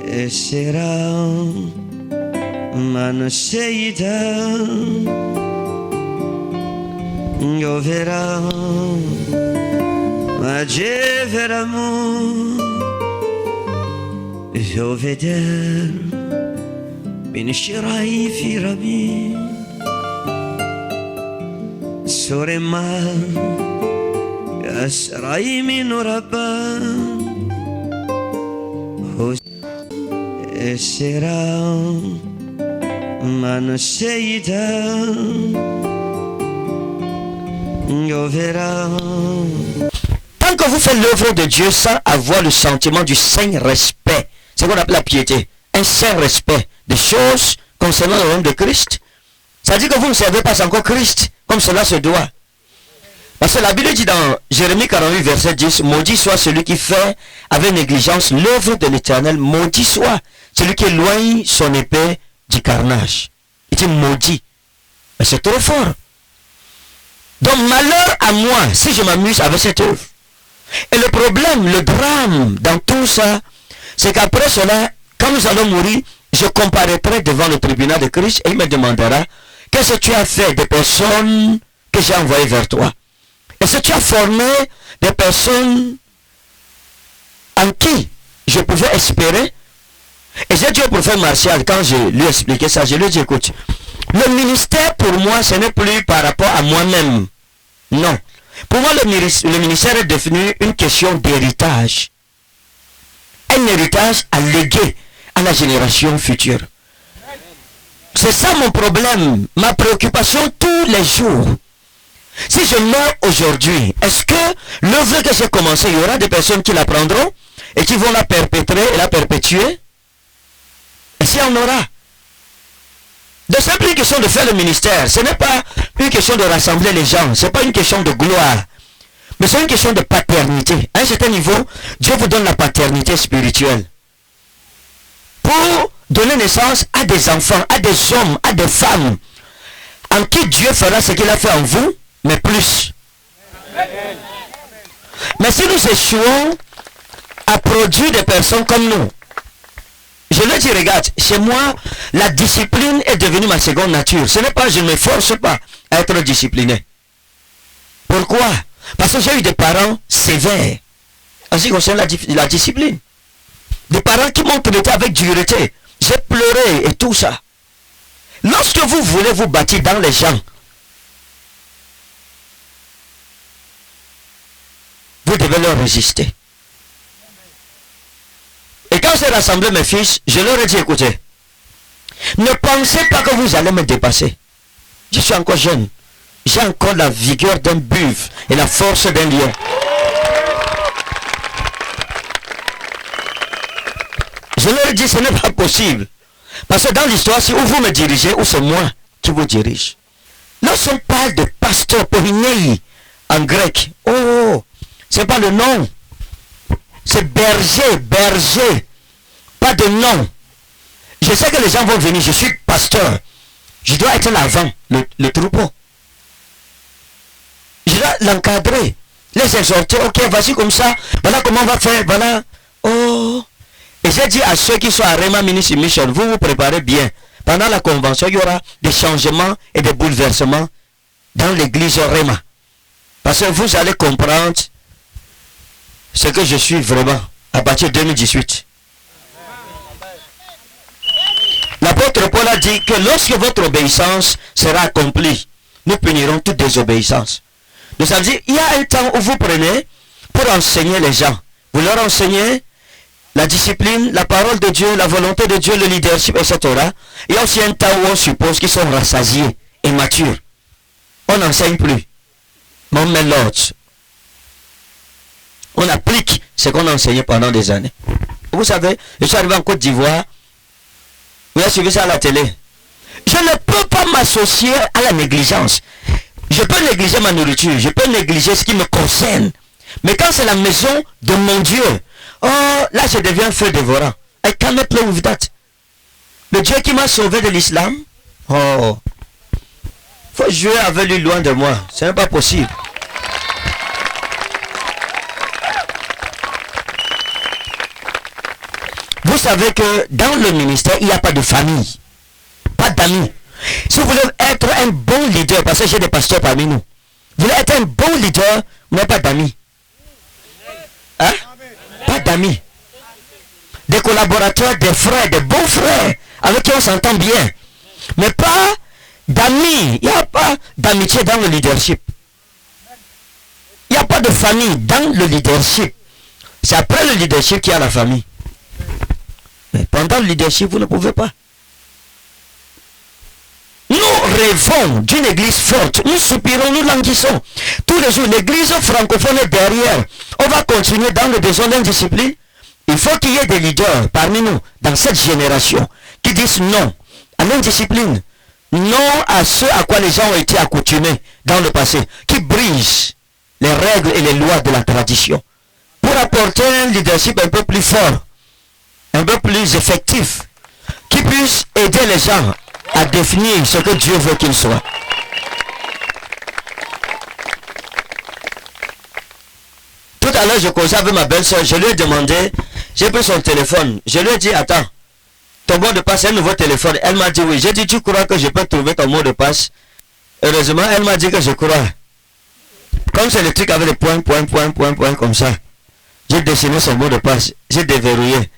Esera Manaseida Govera Majeveramu Joveder Binishirai Firabi Sorema Yasrai Minuraba Esera Manaseida Govera. Tant que vous faites l'œuvre de Dieu sans avoir le sentiment du saint respect, c'est ce qu'on appelle la piété, un saint respect des choses concernant le royaume de Christ, ça dit que vous ne servez pas encore Christ comme cela se doit. Parce que la Bible dit dans Jérémie 48 verset 10, maudit soit celui qui fait avec négligence l'œuvre de l'Éternel, maudit soit celui qui éloigne son épée du carnage. Il dit maudit. Mais c'est trop fort. Donc malheur à moi si je m'amuse avec cette œuvre. Et le problème, le drame dans tout ça, c'est qu'après cela, quand nous allons mourir, je comparaîtrai devant le tribunal de Christ et il me demandera, qu'est-ce que tu as fait des personnes que j'ai envoyées vers toi? Est-ce que tu as formé des personnes en qui je pouvais espérer? Et j'ai dit au prophète Martial, quand je lui ai expliqué ça, je lui ai dit, écoute, le ministère pour moi, ce n'est plus par rapport à moi-même. Non. Pour moi, le ministère est devenu une question d'héritage. Un héritage à léguer à la génération future. C'est ça mon problème, ma préoccupation tous les jours. Si je meurs aujourd'hui, est-ce que l'œuvre que j'ai commencé, il y aura des personnes qui la prendront et qui vont la perpétrer et la perpétuer? Et si on aura? Donc c'est plus une question de faire le ministère, ce n'est pas une question de rassembler les gens, ce n'est pas une question de gloire, mais c'est une question de paternité. À un certain niveau, Dieu vous donne la paternité spirituelle pour donner naissance à des enfants, à des hommes, à des femmes, en qui Dieu fera ce qu'il a fait en vous, mais plus. Mais si nous échouons à produire des personnes comme nous, je leur dis, regarde, chez moi, la discipline est devenue ma seconde nature. Ce n'est pas, je ne m'efforce pas à être discipliné. Pourquoi? Parce que j'ai eu des parents sévères en ce qui concerne la discipline. Des parents qui m'ont traité avec dureté. J'ai pleuré et tout ça. Lorsque vous voulez vous bâtir dans les gens, vous devez leur résister. Et quand j'ai rassemblé mes fils, je leur ai dit, écoutez, ne pensez pas que vous allez me dépasser. Je suis encore jeune. J'ai encore la vigueur d'un buffle et la force d'un lion. Je leur ai dit, ce n'est pas possible. Parce que dans l'histoire, c'est où vous me dirigez, ou c'est moi qui vous dirige. Lorsqu'on parle de pasteur porinei en grec, oh, c'est pas le nom. C'est berger, berger. Pas de nom. Je sais que les gens vont venir, je suis pasteur. Je dois être l'avant, le troupeau. Je dois l'encadrer. Les exhorter, ok, voici comme ça. Voilà comment on va faire, voilà. Oh. Et j'ai dit à ceux qui sont à Rema Ministry Mission, vous vous préparez bien. Pendant la convention, il y aura des changements et des bouleversements dans l'église Rema. Parce que vous allez comprendre ce que je suis vraiment à partir de 2018. L'apôtre Paul a dit que lorsque votre obéissance sera accomplie, nous punirons toute désobéissance. Donc ça veut dire, il y a un temps où vous prenez pour enseigner les gens. Vous leur enseignez la discipline, la parole de Dieu, la volonté de Dieu, le leadership, etc. Il y a aussi un temps où on suppose qu'ils sont rassasiés et matures. On n'enseigne plus. Mais on met l'ordre. On applique ce qu'on a enseigné pendant des années. Vous savez, je suis arrivé en Côte d'Ivoire. Vous avez suivi ça à la télé. Je ne peux pas m'associer à la négligence. Je peux négliger ma nourriture. Je peux négliger ce qui me concerne. Mais quand c'est la maison de mon Dieu, oh, là je deviens feu dévorant. I cannot play with that. Le Dieu qui m'a sauvé de l'islam, oh, faut jouer avec lui loin de moi. Ce n'est pas possible. Vous savez que dans le ministère, il n'y a pas de famille, pas d'amis. Si vous voulez être un bon leader, parce que j'ai des pasteurs parmi nous, vous voulez être un bon leader, vous n'avez pas d'amis. Hein? Pas d'amis. Des collaborateurs, des frères, des bons frères, avec qui on s'entend bien. Mais pas d'amis. Il n'y a pas d'amitié dans le leadership. Il n'y a pas de famille dans le leadership. C'est après le leadership qu'il y a la famille. Mais pendant le leadership, vous ne pouvez pas. Nous rêvons d'une église forte. Nous soupirons, nous languissons. Tous les jours, l'église francophone est derrière. On va continuer dans le besoin d'indiscipline. Il faut qu'il y ait des leaders parmi nous, dans cette génération, qui disent non à l'indiscipline. Non à ce à quoi les gens ont été accoutumés dans le passé. Qui brisent les règles et les lois de la tradition. Pour apporter un leadership un peu plus fort, un peu plus effectif, qui puisse aider les gens à définir ce que Dieu veut qu'ils soient. Tout à l'heure, je causais avec ma belle-soeur, je lui ai demandé, j'ai pris son téléphone, je lui ai dit, attends, ton mot de passe, c'est un nouveau téléphone. Elle m'a dit oui. J'ai dit, tu crois que je peux trouver ton mot de passe? Heureusement, elle m'a dit que je crois. Comme c'est le truc avec les points comme ça. J'ai dessiné son mot de passe, j'ai déverrouillé.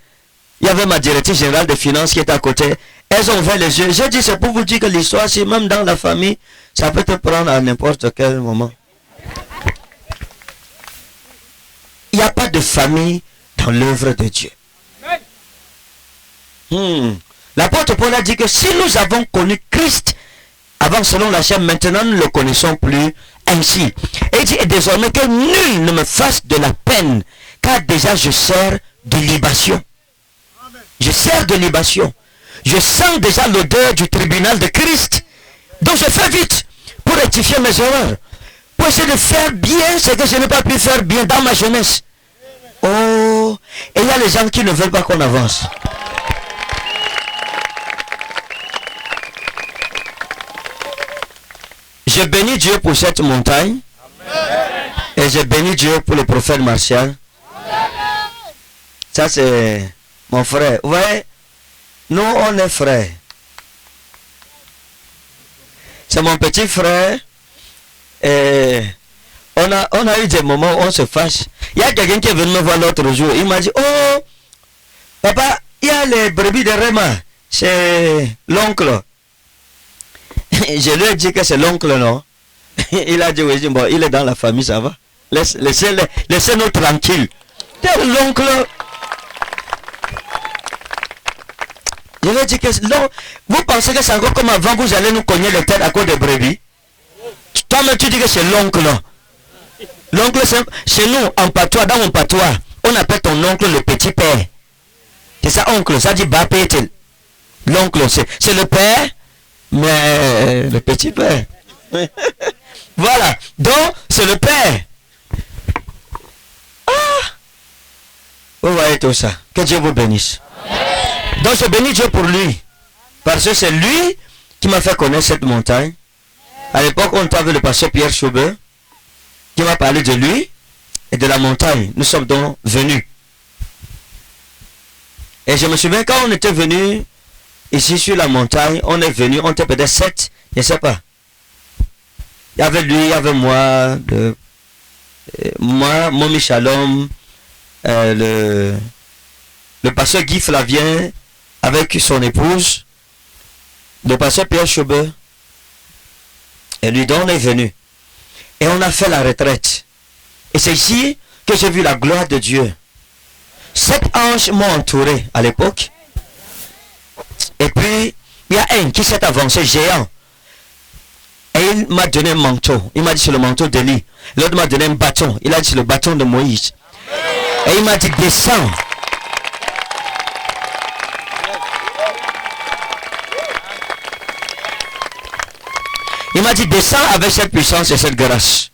Il y avait ma directrice générale des finances qui était à côté. Elles ont ouvert les yeux. J'ai dit, c'est pour vous dire que l'histoire, c'est même dans la famille, ça peut te prendre à n'importe quel moment. Il n'y a pas de famille dans l'œuvre de Dieu. L'apôtre Paul a dit que si nous avons connu Christ avant selon la chair, maintenant nous ne le connaissons plus ainsi. Et il dit, et désormais que nul ne me fasse de la peine, car déjà je sers de libation. Je sers de libation. Je sens déjà l'odeur du tribunal de Christ. Donc je fais vite pour rectifier mes erreurs. Pour essayer de faire bien ce que je n'ai pas pu faire bien dans ma jeunesse. Oh, et il y a les gens qui ne veulent pas qu'on avance. Je bénis Dieu pour cette montagne. Et je bénis Dieu pour le prophète Martial. Ça c'est mon frère. Vous voyez, nous on est frères. C'est mon petit frère. Et on a eu des moments où on se fâche. Il y a quelqu'un qui est venu me voir l'autre jour. Il m'a dit, oh, papa, il y a les brebis de Réma. C'est l'oncle. Je lui ai dit que c'est l'oncle, non? Il a dit, oui, bon, il est dans la famille, ça va. Laissez-nous tranquilles. L'oncle. Je lui ai dit que vous pensez que c'est encore comme avant, vous allez nous cogner les têtes à cause des brebis? Toi-même, tu dis que c'est l'oncle. L'oncle, chez nous, en patois, dans mon patois, on appelle ton oncle le petit père. C'est ça, oncle, ça dit bapétel. L'oncle, c'est le père, mais le petit père. Voilà, donc c'est le père. Ah! Vous voyez tout ça. Que Dieu vous bénisse. Donc je bénis Dieu pour lui. Parce que c'est lui qui m'a fait connaître cette montagne. À l'époque, on était avec le pasteur Pierre Chaubert, qui m'a parlé de lui et de la montagne. Nous sommes donc venus. Et je me souviens quand on était venus ici sur la montagne, on est venu, on était peut-être 7, je ne sais pas. Il y avait lui, il y avait moi, Momi Shalom, le pasteur Guy Flavien avec son épouse, le pasteur Pierre Chaubert. Et lui, donc, on est venu. Et on a fait la retraite. Et c'est ici que j'ai vu la gloire de Dieu. 7 anges m'ont entouré à l'époque. Et puis, il y a un qui s'est avancé, géant. Et il m'a donné un manteau. Il m'a dit c'est le manteau d'Élie. L'autre m'a donné un bâton. Il a dit c'est le bâton de Moïse. Et il m'a dit descends. Il m'a dit descends avec cette puissance et cette grâce.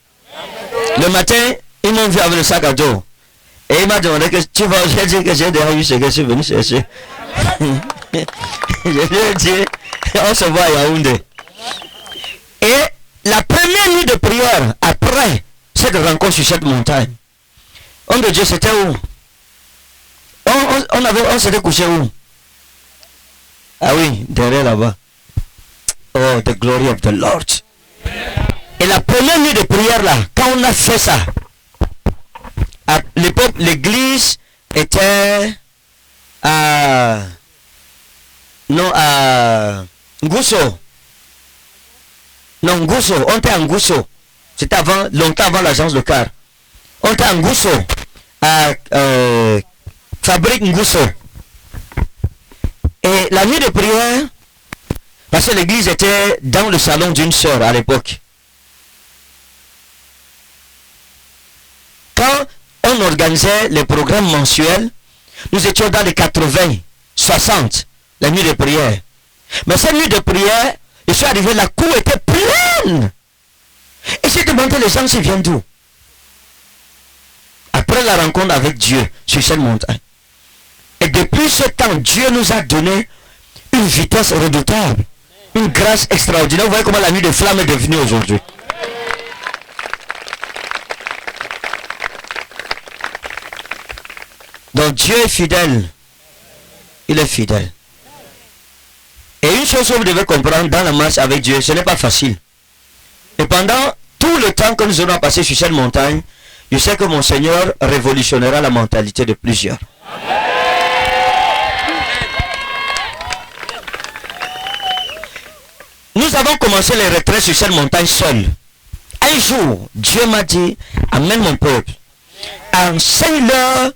Le matin, ils m'ont vu avec le sac à dos. Et il m'a demandé que tu vas. J'ai dit que j'ai déjà eu ce que je suis venu chercher. Je lui ai dit, on se voit à Yaoundé. Et la première nuit de prière, après cette rencontre sur cette montagne, homme de Dieu, c'était où? On s'était couché où? Ah oui, derrière là-bas. Oh, the glory of the Lord. Et la première nuit de prière là, quand on a fait ça, à l'époque, l'église était à Ngousso. Non, Ngousso, on était à Ngousso. C'était longtemps avant l'agence de car. On était à Ngousso, à Fabrique Ngousso. Et la nuit de prière, parce que l'église était dans le salon d'une sœur à l'époque. Quand on organisait les programmes mensuels, nous étions dans les 80, 60, la nuit de prière. Mais cette nuit de prière, je suis arrivé, la cour était pleine. Et j'ai demandé les gens s'ils viennent d'où. Après la rencontre avec Dieu sur cette montagne. Et depuis ce temps, Dieu nous a donné une vitesse redoutable. Une grâce extraordinaire. Vous voyez comment la nuit de flamme est devenue aujourd'hui. Donc Dieu est fidèle. Il est fidèle. Et une chose que vous devez comprendre dans la marche avec Dieu, ce n'est pas facile. Et pendant tout le temps que nous allons passer sur cette montagne, je sais que mon Seigneur révolutionnera la mentalité de plusieurs. Nous avons commencé les retraites sur cette montagne seuls. Un jour, Dieu m'a dit, amène mon peuple, enseigne-leur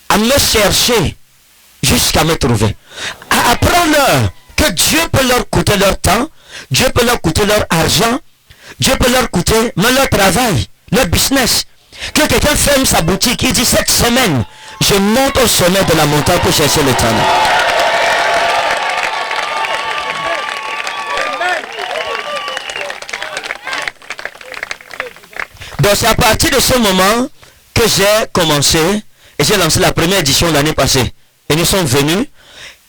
à me chercher jusqu'à me trouver. Apprends-leur que Dieu peut leur coûter leur temps, Dieu peut leur coûter leur argent, Dieu peut leur coûter même leur travail, leur business. Que quelqu'un ferme sa boutique, il dit cette semaine, je monte au sommet de la montagne pour chercher l'Éternel. Donc c'est à partir de ce moment que j'ai commencé et j'ai lancé la première édition l'année passée. Et nous sommes venus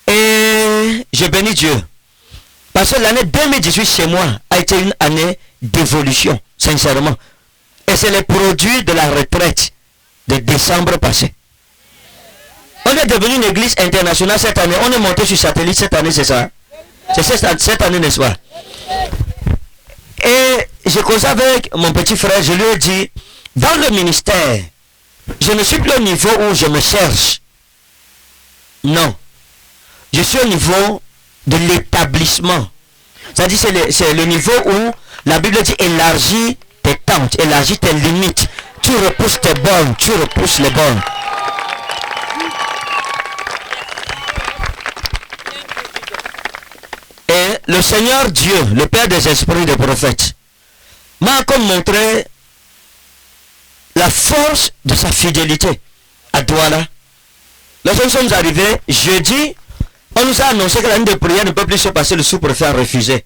et je bénis Dieu. Parce que l'année 2018 chez moi a été une année d'évolution, sincèrement. Et c'est le produit de la retraite de décembre passé. On est devenu une église internationale cette année. On est monté sur satellite cette année, c'est ça? C'est cette année, n'est-ce pas? Et je causais avec mon petit frère, je lui ai dit, dans le ministère, je ne suis plus au niveau où je me cherche. Non. Je suis au niveau de l'établissement. C'est-à-dire c'est le niveau où la Bible dit élargis tes tentes, élargis tes limites. Tu repousses tes bornes, tu repousses les bornes. Et le Seigneur Dieu, le Père des esprits des prophètes, m'a encore montré la force de sa fidélité à Douala. Lorsque nous sommes arrivés, jeudi, on nous a annoncé que la nuit de prière ne peut plus se passer, le sous-préfet a refusé.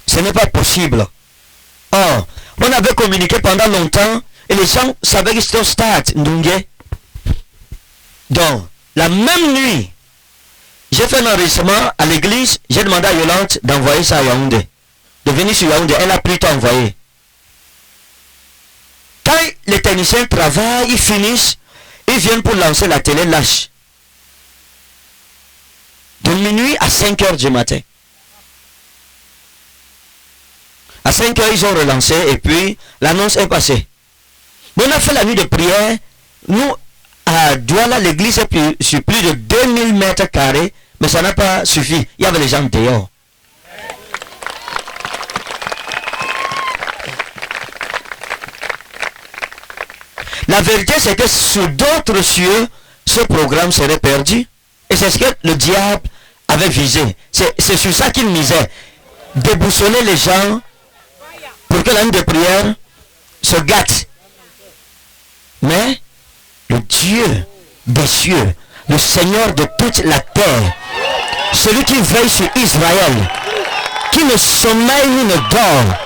Ce n'est pas possible. Or, on avait communiqué pendant longtemps et les gens savaient que c'était au stade Ndungé. Donc, la même nuit, j'ai fait un enregistrement à l'église, j'ai demandé à Yolande d'envoyer ça à Yaoundé. De venir sur Yaoundé, elle a plutôt envoyé. Quand les techniciens travaillent, ils finissent, ils viennent pour lancer la télé lâche. De minuit à 5 heures du matin. À 5 heures, ils ont relancé et puis l'annonce est passée. On a fait la nuit de prière. Nous, à Douala, l'église est sur plus de 2000 mètres carrés, mais ça n'a pas suffi. Il y avait les gens dehors. La vérité, c'est que sur d'autres cieux, ce programme serait perdu. Et c'est ce que le diable avait visé. C'est sur ça qu'il misait. Déboussoler les gens pour que la nuit de prière se gâte. Mais le Dieu des cieux, le Seigneur de toute la terre, celui qui veille sur Israël, qui ne sommeille ni ne dort,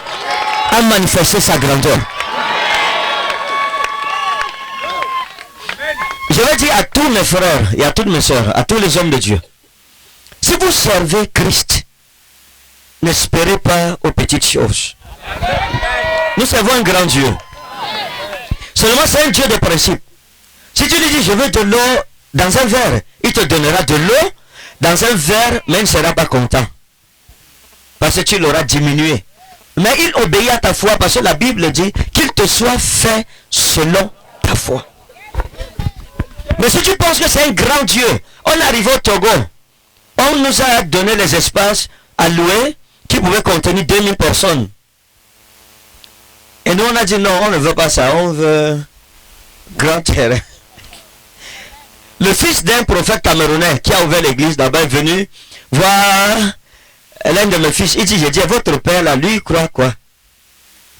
a manifesté sa grandeur. Je vais dire à tous mes frères et à toutes mes soeurs, à tous les hommes de Dieu, si vous servez Christ, n'espérez pas aux petites choses. Nous servons un grand Dieu. Seulement c'est un Dieu de principe. Si tu lui dis, je veux de l'eau dans un verre, il te donnera de l'eau dans un verre, mais il ne sera pas content. Parce que tu l'auras diminué. Mais il obéit à ta foi parce que la Bible dit qu'il te soit fait selon ta foi. Mais si tu penses que c'est un grand Dieu, on arrive au Togo, on nous a donné les espaces à louer qui pouvaient contenir 2000 personnes. Et nous on a dit non, on ne veut pas ça, on veut grand terrain. Le fils d'un prophète camerounais qui a ouvert l'église là-bas est venu voir l'un de mes fils. Il dit, j'ai dit, votre père là, lui, il croit quoi?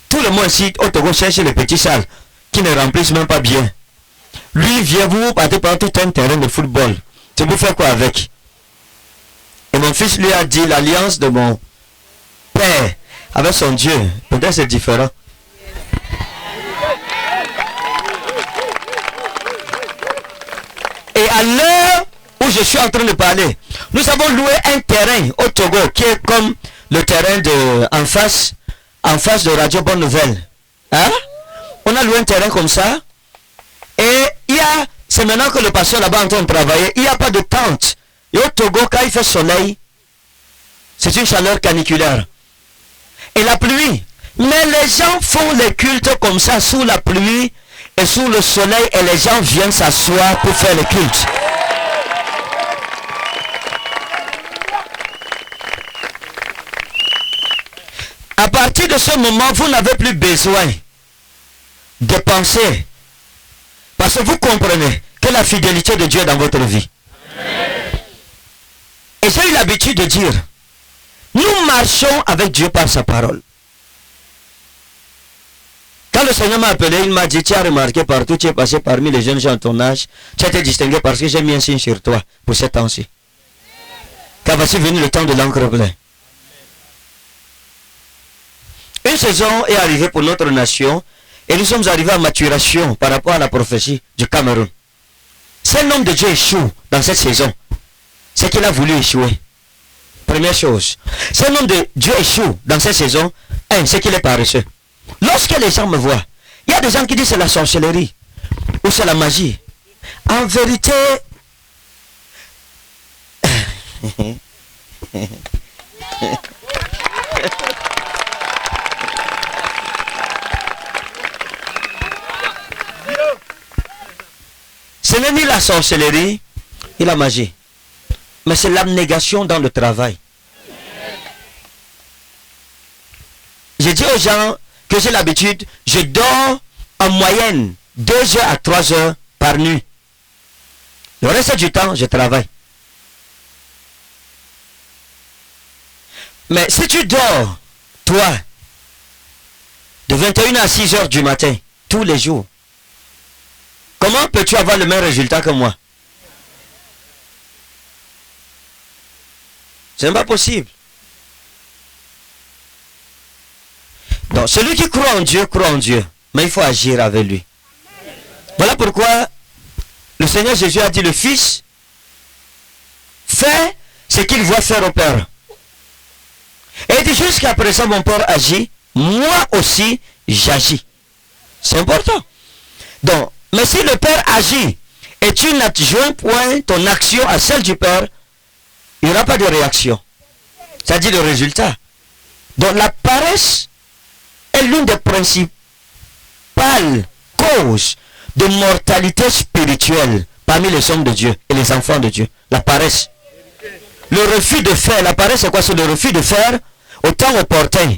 Tout le monde ici au Togo cherche les petits salles qui ne remplissent même pas bien. Lui vient, vous partez par tout un terrain de football. Tu vous faites quoi avec? Et mon fils lui a dit, l'alliance de mon père avec son Dieu, peut-être c'est différent. Et à l'heure où je suis en train de parler, nous avons loué un terrain au Togo qui est comme le terrain de en face de Radio Bonne Nouvelle. Hein? On a loué un terrain comme ça. Et c'est maintenant que le pasteur là-bas est en train de travailler. Il n'y a pas de tente. Et au Togo, quand il fait soleil, c'est une chaleur caniculaire. Et la pluie. Mais les gens font les cultes comme ça, sous la pluie et sous le soleil, et les gens viennent s'asseoir pour faire les cultes. À partir de ce moment, vous n'avez plus besoin de penser. Parce que vous comprenez que la fidélité de Dieu est dans votre vie. Et j'ai eu l'habitude de dire, nous marchons avec Dieu par sa parole. Quand le Seigneur m'a appelé, il m'a dit, tu as remarqué partout, tu es passé parmi les jeunes gens de ton âge, tu as été distingué parce que j'ai mis un signe sur toi pour ce temps-ci. Car voici venu le temps de l'encre bleue. Une saison est arrivée pour notre nation et nous sommes arrivés à maturation par rapport à la prophétie du Cameroun. Si un homme de Dieu échoue dans cette saison, c'est qu'il a voulu échouer. Première chose. Si un homme de Dieu échoue dans cette saison, c'est qu'il est paresseux. Lorsque les gens me voient, il y a des gens qui disent c'est la sorcellerie ou c'est la magie. En vérité, ce n'est ni la sorcellerie ni la magie, mais c'est l'abnégation dans le travail. J'ai dit aux gens que j'ai l'habitude, je dors en moyenne 2 heures à 3 heures par nuit. Le reste du temps, je travaille. Mais si tu dors, toi, de 21 à 6 heures du matin, tous les jours, comment peux-tu avoir le même résultat que moi? Ce n'est pas possible. Donc, celui qui croit en Dieu, mais il faut agir avec lui. Voilà pourquoi le Seigneur Jésus a dit, le Fils fait ce qu'il voit faire au Père. Et il dit, jusqu'à présent mon Père agit, moi aussi j'agis. C'est important. Donc, mais si le Père agit et tu n'adjoins point ton action à celle du Père, il n'y aura pas de réaction. C'est-à-dire le résultat. Donc la paresse est l'une des principales causes de mortalité spirituelle parmi les hommes de Dieu et les enfants de Dieu. La paresse. Le refus de faire. La paresse c'est quoi? C'est le refus de faire au temps opportun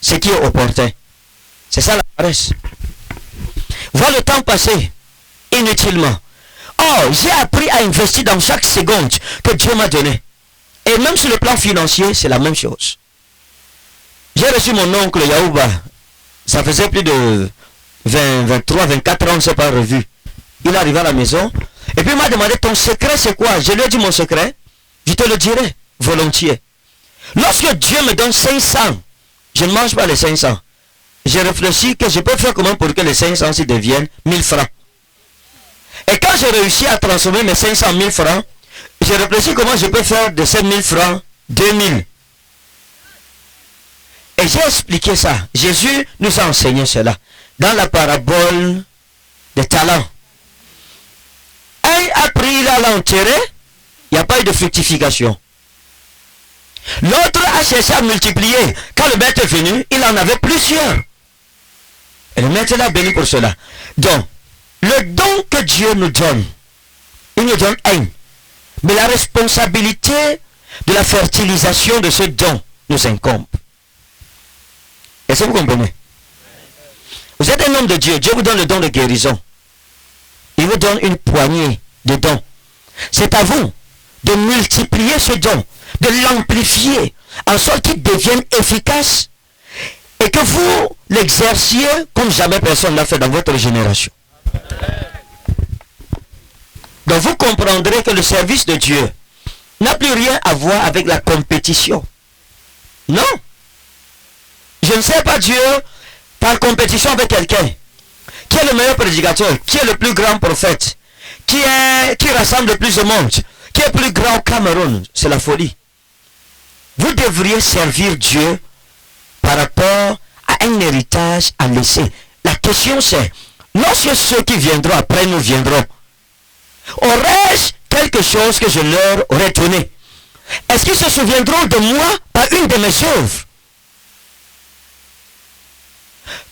ce qui est opportun. C'est ça la paresse. Voir le temps passer inutilement. Oh, j'ai appris à investir dans chaque seconde que Dieu m'a donné. Et même sur le plan financier, c'est la même chose. J'ai reçu mon oncle Yaouba. Ça faisait plus de 23, 24 ans, on ne s'est pas revu. Il est arrivé à la maison. Et puis il m'a demandé, ton secret c'est quoi? Je lui ai dit mon secret. Je te le dirai volontiers. Lorsque Dieu me donne 500, je ne mange pas les 500. J'ai réfléchi que je peux faire comment pour que les 500 s'y deviennent 1000 francs. Et quand j'ai réussi à transformer mes 500 000 francs, j'ai réfléchi comment je peux faire de ces 1000 francs 2000. Et j'ai expliqué ça. Jésus nous a enseigné cela dans la parabole des talents. l'œil a pris, il a enterré, il n'y a pas eu de fructification. L'autre a cherché à multiplier. Quand le maître est venu, il en avait plusieurs. Et le maître l'a béni pour cela. Donc, le don que Dieu nous donne, il nous donne un. Mais la responsabilité de la fertilisation de ce don nous incombe. Est-ce que vous comprenez? Vous êtes un homme de Dieu. Dieu vous donne le don de guérison. Il vous donne une poignée de dons. C'est à vous de multiplier ce don, de l'amplifier, en sorte qu'il devienne efficace et que vous l'exerciez comme jamais personne l'a fait dans votre génération. Donc vous comprendrez que le service de Dieu n'a plus rien à voir avec la compétition. Non. Je ne sais pas Dieu par compétition avec quelqu'un. Qui est le meilleur prédicateur? Qui est le plus grand prophète? Qui rassemble le plus de monde? Qui est plus grand au Cameroun? C'est la folie. Vous devriez servir Dieu par rapport à un héritage à laisser. La question c'est, lorsque ceux qui viendront après nous viendront, aurais-je quelque chose que je leur aurais donné? Est-ce qu'ils se souviendront de moi par une de mes œuvres?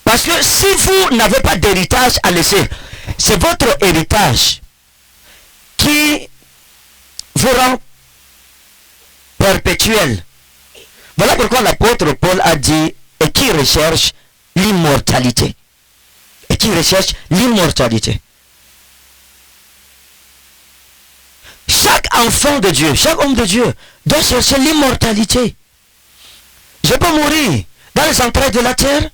Parce que si vous n'avez pas d'héritage à laisser, c'est votre héritage qui vous rend perpétuel. Voilà pourquoi l'apôtre Paul a dit, et qui recherche l'immortalité. Et qui recherche l'immortalité. Chaque enfant de Dieu, chaque homme de Dieu doit chercher l'immortalité. Je peux mourir dans les entrailles de la terre.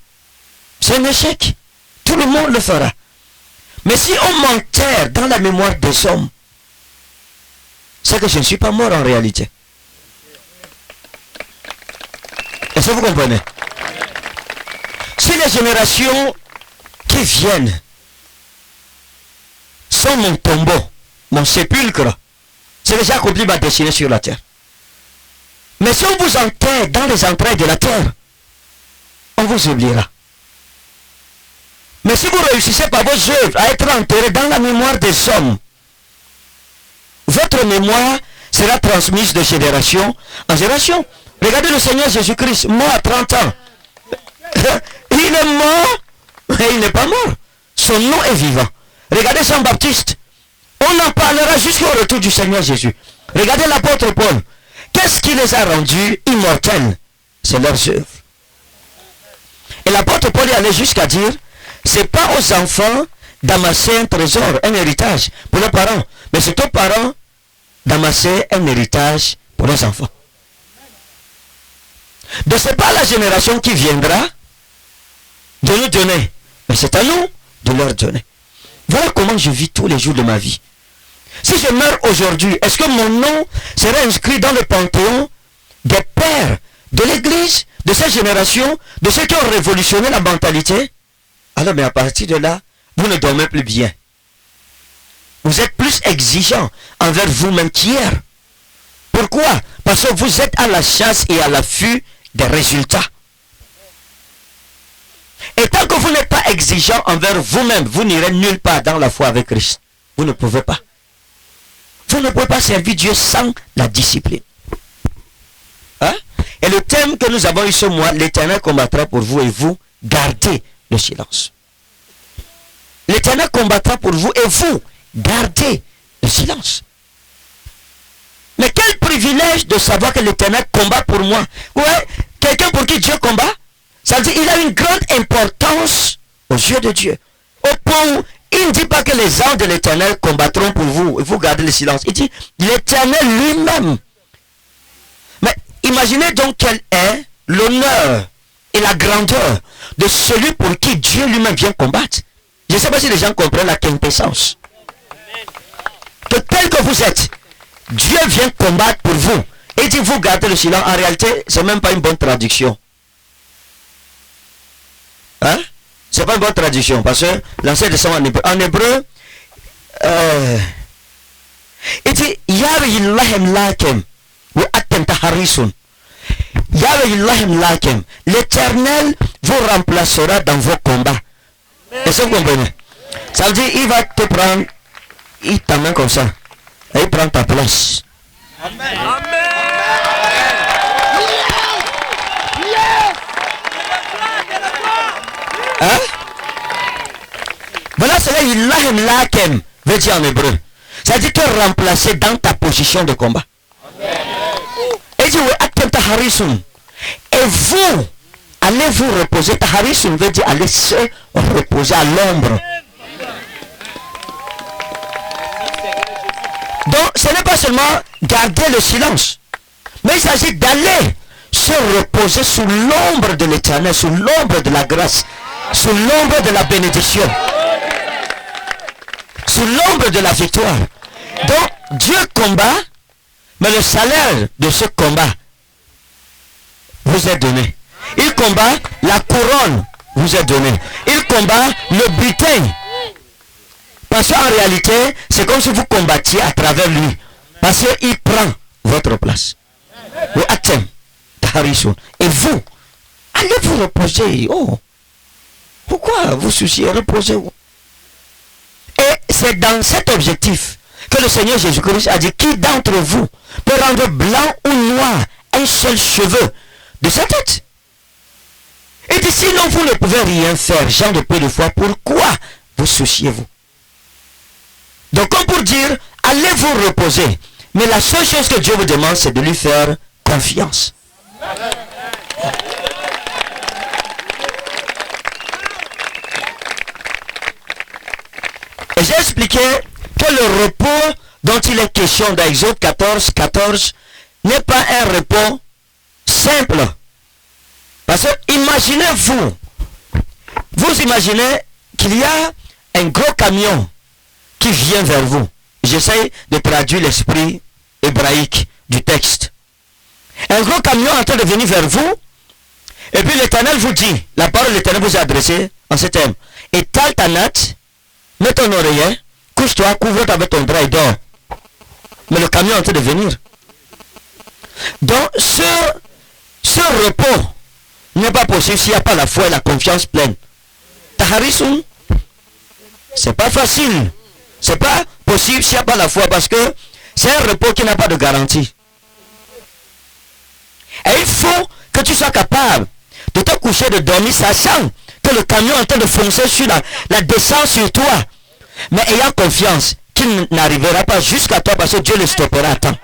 C'est un échec. Tout le monde le fera. Mais si on m'enterre dans la mémoire des hommes, c'est que je ne suis pas mort en réalité. Est-ce que vous comprenez? Si les générations qui viennent sont mon tombeau, mon sépulcre, c'est déjà accompli ma destinée sur la terre. Mais si on vous enterre dans les entrailles de la terre, on vous oubliera. Mais si vous réussissez par vos œuvres à être enterré dans la mémoire des hommes, votre mémoire sera transmise de génération en génération. Regardez le Seigneur Jésus-Christ, mort à 30 ans. Il est mort, mais il n'est pas mort. Son nom est vivant. Regardez Jean-Baptiste. On en parlera jusqu'au retour du Seigneur Jésus. Regardez l'apôtre Paul. Qu'est-ce qui les a rendus immortels? C'est leurs œuvres. Et l'apôtre Paul est allé jusqu'à dire, c'est pas aux enfants d'amasser un trésor, un héritage pour leurs parents, mais c'est aux parents d'amasser un héritage pour leurs enfants. Donc c'est pas la génération qui viendra de nous donner, mais c'est à nous de leur donner. Voilà comment je vis tous les jours de ma vie. Si je meurs aujourd'hui, est-ce que mon nom sera inscrit dans le panthéon des pères de l'église, de cette génération, de ceux qui ont révolutionné la mentalité? Alors, mais à partir de là, vous ne dormez plus bien. Vous êtes plus exigeant envers vous-même qu'hier. Pourquoi? Parce que vous êtes à la chasse et à l'affût des résultats. Et tant que vous n'êtes pas exigeant envers vous-même, vous n'irez nulle part dans la foi avec Christ. Vous ne pouvez pas. Vous ne pouvez pas servir Dieu sans la discipline. Hein? Et le thème que nous avons eu ce mois, l'Éternel combattra pour vous et vous gardez le silence. L'Éternel combattra pour vous et vous gardez le silence. Mais quel privilège de savoir que l'Éternel combat pour moi. Ouais, quelqu'un pour qui Dieu combat, ça veut dire qu'il a une grande importance aux yeux de Dieu. Au point où il ne dit pas que les anges de l'Éternel combattront pour vous et vous gardez le silence. Il dit l'Éternel lui-même. Mais imaginez donc quel est l'honneur et la grandeur de celui pour qui Dieu lui-même vient combattre. Je ne sais pas si les gens comprennent la quintessence. Que tel que vous êtes, Dieu vient combattre pour vous. Et dit vous gardez le silence. En réalité, c'est même pas une bonne traduction. Hein? C'est pas une bonne traduction. Parce que l'Ancien Testament en hébreu, il dit Yahweh lakem ou attenta harisun. L'Éternel vous remplacera dans vos combats. Est-ce que vous comprenez? Ça veut dire il va te prendre il t'amène comme ça. Et il prend ta place. Hein? Voilà cela, ilahem lakem, veut dire en hébreu. Ça dit te remplacer dans ta position de combat. Et dit, et vous, allez vous reposer. Taharisun veut dire aller se reposer à l'ombre. Donc, ce n'est pas seulement garder le silence, mais il s'agit d'aller se reposer sous l'ombre de l'Éternel, sous l'ombre de la grâce, sous l'ombre de la bénédiction, sous l'ombre de la victoire. Donc, Dieu combat, mais le salaire de ce combat vous est donné. Il combat, la couronne vous est donnée. Il combat le butin. Parce qu'en réalité, c'est comme si vous combattiez à travers lui. Parce qu'il prend votre place. Et vous, allez vous reposer. Oh, pourquoi vous souciez? Reposez-vous. Et c'est dans cet objectif que le Seigneur Jésus-Christ a dit, qui d'entre vous peut rendre blanc ou noir un seul cheveu de sa tête? Et dit, sinon vous ne pouvez rien faire, gens de peu de foi, pourquoi vous souciez-vous? Donc comme pour dire, allez vous reposer. Mais la seule chose que Dieu vous demande, c'est de lui faire confiance. Et j'ai expliqué que le repos dont il est question dans Exode 14, 14 n'est pas un repos simple. Parce que imaginez-vous, vous imaginez qu'il y a un gros camion qui vient vers vous. J'essaie de traduire l'esprit hébraïque du texte. Un gros camion en train de venir vers vous, et puis l'Éternel vous dit, la parole de l'Éternel vous est adressée en ces termes. Étale ta natte, mets ton oreiller, couche-toi, couvre-toi avec ton drap et dors. Mais le camion est en train de venir. Donc ce repos n'est pas possible s'il n'y a pas la foi et la confiance pleine. Taharisun, c'est pas facile. C'est pas possible s'il n'y a pas la foi parce que c'est un repos qui n'a pas de garantie. Et il faut que tu sois capable de te coucher, de dormir, sachant que le camion est en train de foncer sur la descente sur toi. Mais ayant confiance qu'il n'arrivera pas jusqu'à toi parce que Dieu le stoppera à temps.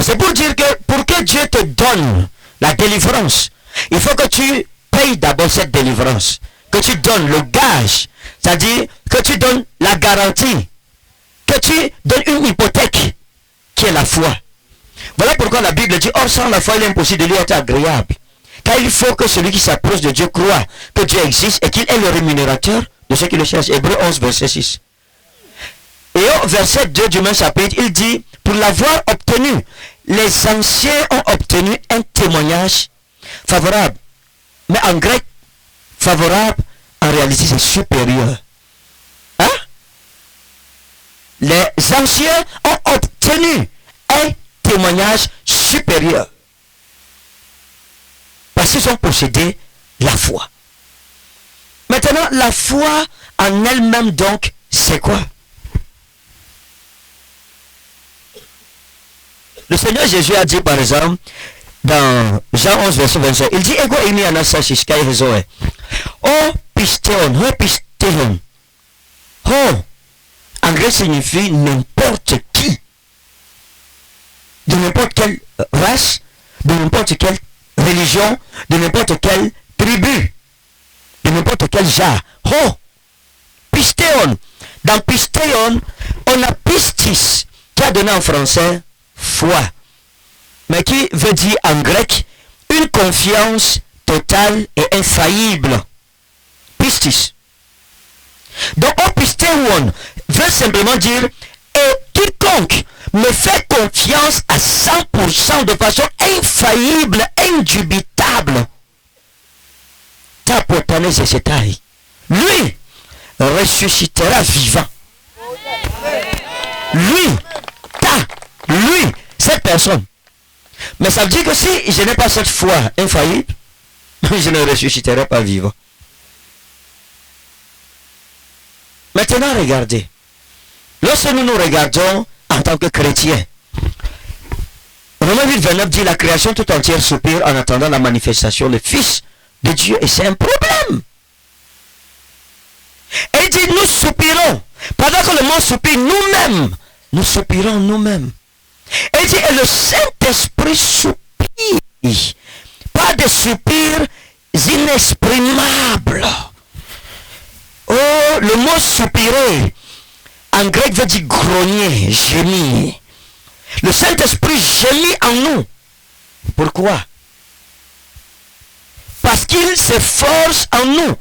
C'est pour dire que pour que Dieu te donne la délivrance, il faut que tu payes d'abord cette délivrance. Que tu donnes le gage. C'est-à-dire que tu donnes la garantie. Que tu donnes une hypothèque qui est la foi. Voilà pourquoi la Bible dit, or sans la foi il est impossible de lui être agréable. Car il faut que celui qui s'approche de Dieu croit que Dieu existe et qu'il est le rémunérateur de ceux qui le cherchent. Hébreux 11 verset 6. Et au verset 2 du même chapitre, il dit, pour l'avoir obtenu, les anciens ont obtenu un témoignage favorable. Mais en grec, favorable, en réalité, c'est supérieur. Hein? Les anciens ont obtenu un témoignage supérieur. Parce qu'ils ont possédé la foi. Maintenant, la foi en elle-même, donc, c'est quoi? Le Seigneur Jésus a dit par exemple, dans Jean 11 verset 25, il dit, Ego imi anasashiskai hezoe. Oh pistéon, oh pistéon. Oh, en grec signifie n'importe qui. De n'importe quelle race, de n'importe quelle religion, de n'importe quelle tribu, de n'importe quel genre. Oh, pistéon. Dans pistéon, on a pistis, qui a donné en français foi, mais qui veut dire en grec une confiance totale et infaillible. Pistis. Donc opistéon veut simplement dire et quiconque me fait confiance à 100% de façon infaillible, indubitable. Tapotanese setai. Lui ressuscitera vivant. Lui, cette personne. Mais ça veut dire que si je n'ai pas cette foi infaillible, je ne ressusciterai pas vivant. Maintenant, regardez. Lorsque nous nous regardons en tant que chrétiens, Romains 8:29 dit la création tout entière soupire en attendant la manifestation du Fils de Dieu. Et c'est un problème. Et il dit nous soupirons. Pendant que le monde soupire, nous-mêmes, nous soupirons nous-mêmes. Et il dit et le Saint-Esprit soupire. Pas de soupirs inexprimables. Oh, le mot soupirer en grec veut dire grogner, gémir. Le Saint-Esprit gémit en nous. Pourquoi? Parce qu'il s'efforce en nous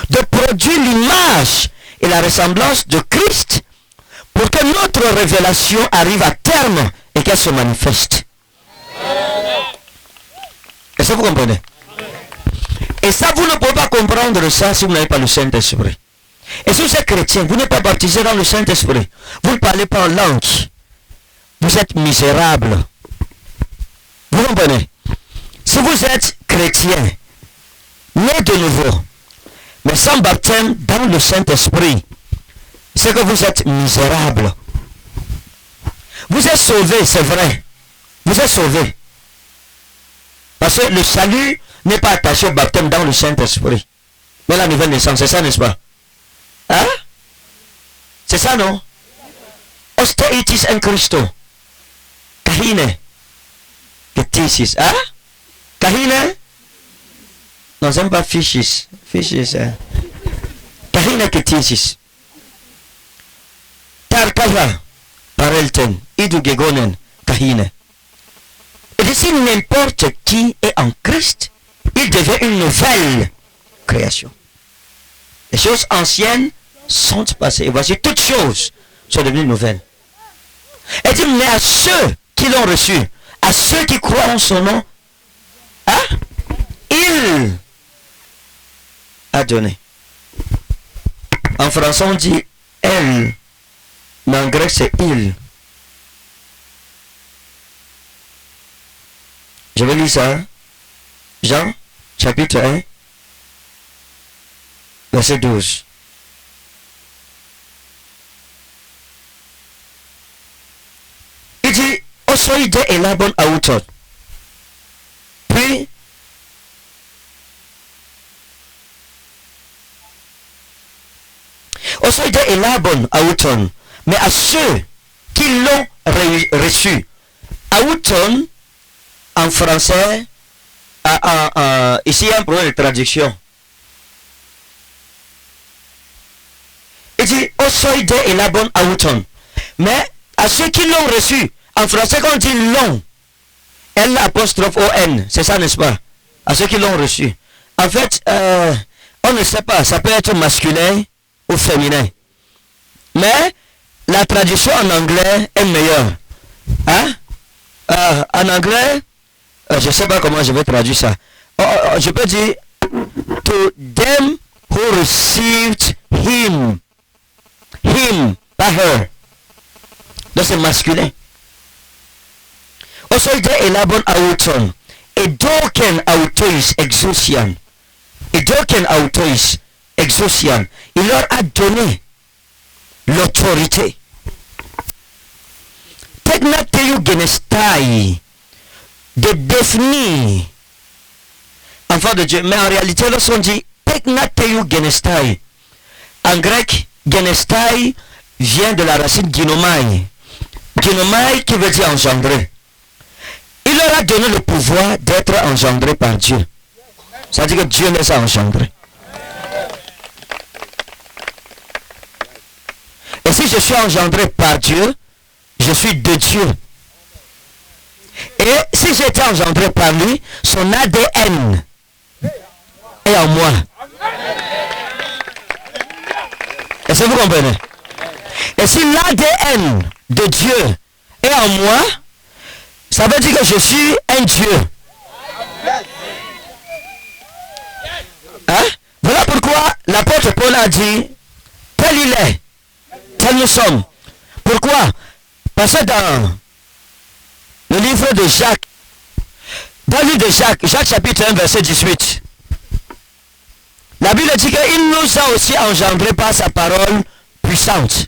de produire l'image et la ressemblance de Christ pour que notre révélation arrive à terme et qu'elle se manifeste. Est-ce que vous comprenez? Et ça, vous ne pouvez pas comprendre ça si vous n'avez pas le Saint-Esprit. Et si vous êtes chrétien, vous n'êtes pas baptisé dans le Saint-Esprit. Vous ne parlez pas en langue. Vous êtes misérable. Vous comprenez? Si vous êtes chrétien, né de nouveau, mais sans baptême dans le Saint-Esprit, c'est que vous êtes misérable. Vous êtes sauvé, c'est vrai. Vous êtes sauvé. Parce que le salut n'est pas attaché au baptême dans le Saint-Esprit. Mais la nouvelle naissance, c'est ça, n'est-ce pas? Hein? C'est ça, non? Osteitis en Christo. Kahine. Ketisis. Hein? Kahine? Non, j'aime pas fichis. Fichis, hein? Kahine ketisis. Tarkava. Parelten. Idu gegonen. Kahine. Et si n'importe qui est en Christ, il devient une nouvelle création. Les choses anciennes sont passées. Et voici toutes choses sont devenues nouvelles. Et dit, mais à ceux qui l'ont reçu, à ceux qui croient en son nom, hein, il a donné. En français, on dit elle, mais en grec, c'est il. Je vais lire ça. Jean, chapitre 1, verset 12. Il dit, Osoide elabon auton. Puis, Osoide elabon auton. Mais à ceux qui l'ont reçu, auton, en français, ici il y a un problème de traduction. Il dit, Osoide elabon auton. Mais à ceux qui l'ont reçu, en français quand on dit l'ont, L apostrophe O-N, c'est ça n'est-ce pas? À ceux qui l'ont reçu. En fait, on ne sait pas, ça peut être masculin ou féminin. Mais la traduction en anglais est meilleure. Hein? En anglais, je ne sais pas comment je vais traduire ça. Je peux dire, to them who received him. Him, pas her. Donc c'est masculin. Osoide elabon auton. Et doken autois exousian. Et doken autois exousian. Il leur a donné l'autorité. Tegnateu genestai. De définir enfant de Dieu. Mais en réalité, lorsqu'on dit Tegnateu genestai, en grec, genestai vient de la racine ginomai. Ginomai qui veut dire engendrer. Il leur a donné le pouvoir d'être engendré par Dieu. Ça veut dire que Dieu les a engendrés. Et si je suis engendré par Dieu, je suis de Dieu. Et si j'ai été engendré par lui, son ADN est en moi. Est-ce que vous comprenez? Et si l'ADN de Dieu est en moi, ça veut dire que je suis un Dieu. Hein? Voilà pourquoi l'apôtre Paul a dit, tel il est, tel nous sommes. Pourquoi? Parce que dans le livre de Jacques, dans le livre de Jacques, Jacques chapitre 1, verset 18, La Bible dit qu'il nous a aussi engendrés par sa parole puissante.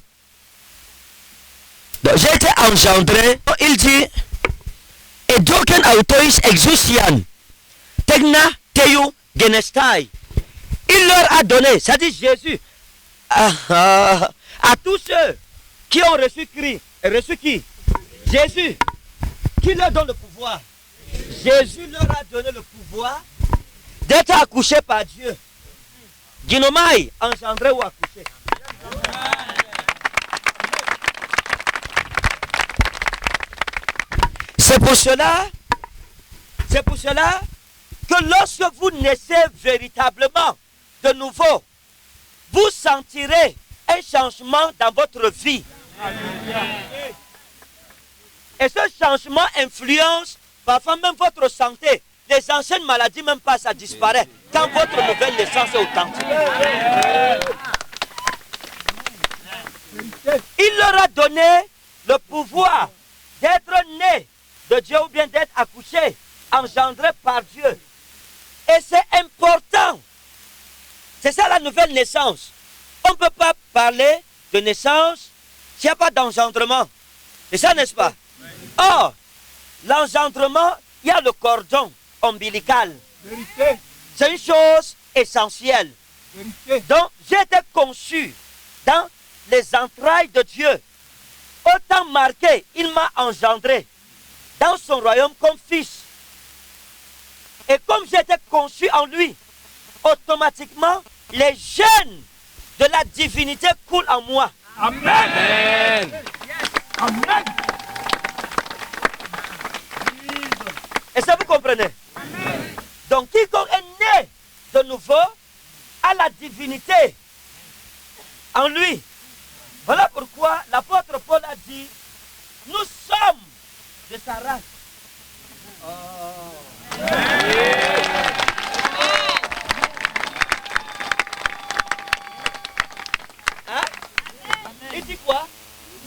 Donc j'ai été engendré, il dit, et d'aucun autois exousian, tegna teu genestai. Il leur a donné, ça dit Jésus, à tous ceux qui ont reçu Christ. Reçu qui? Jésus. Qui leur donne le pouvoir? Jésus leur a donné le pouvoir d'être accouché par Dieu. Ginomai, engendré ou accouché. C'est pour cela que lorsque vous naissez véritablement de nouveau, vous sentirez un changement dans votre vie. Et ce changement influence parfois même votre santé. Les anciennes maladies même passent à disparaître quand votre nouvelle naissance est authentique. Il leur a donné le pouvoir d'être né de Dieu ou bien d'être accouché, engendré par Dieu. Et c'est important. C'est ça la nouvelle naissance. On ne peut pas parler de naissance s'il n'y a pas d'engendrement. C'est ça, n'est-ce pas? Or, l'engendrement, il y a le cordon ombilical. C'est une chose essentielle. Donc, j'ai été conçu dans les entrailles de Dieu. Autant marqué, il m'a engendré dans son royaume comme fils. Et comme j'étais conçu en lui, automatiquement, les gènes de la divinité coulent en moi. Amen. Amen. Et ça, vous comprenez? Amen. Donc, quiconque est né de nouveau a la divinité en lui. Voilà pourquoi l'apôtre Paul a dit, nous sommes de sa race. Oh. Hein? Il dit quoi?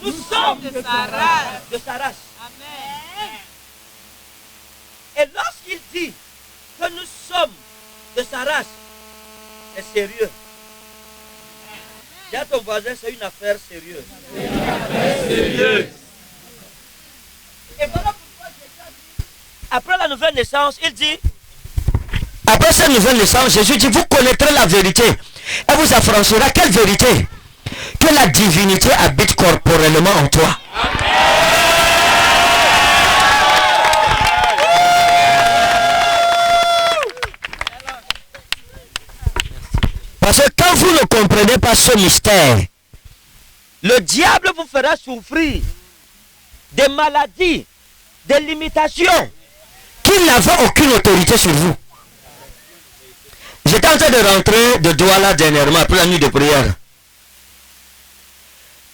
Nous sommes de sa race. De sa race. Amen. Et lorsqu'il dit que nous sommes de sa race, c'est sérieux. Dis à ton voisin, c'est une affaire sérieuse. C'est une affaire sérieuse. Et voilà pourquoi Jésus a dit, après la nouvelle naissance, il dit, après cette nouvelle naissance, Jésus dit, vous connaîtrez la vérité et vous affranchira. Quelle vérité? Que la divinité habite corporellement en toi. Parce que quand vous ne comprenez pas ce mystère, le diable vous fera souffrir des maladies, des limitations qui n'avaient aucune autorité sur vous. J'étais en train de rentrer de Douala dernièrement après la nuit de prière.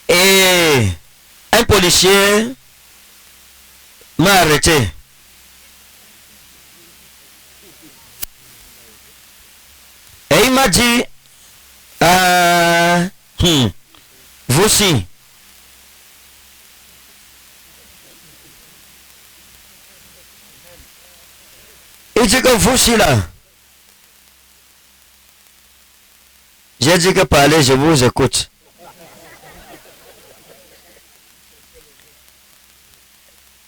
Et un policier m'a arrêté. Et il m'a dit, voici. Il dit que voici là. J'ai dit que parlez, je vous écoute.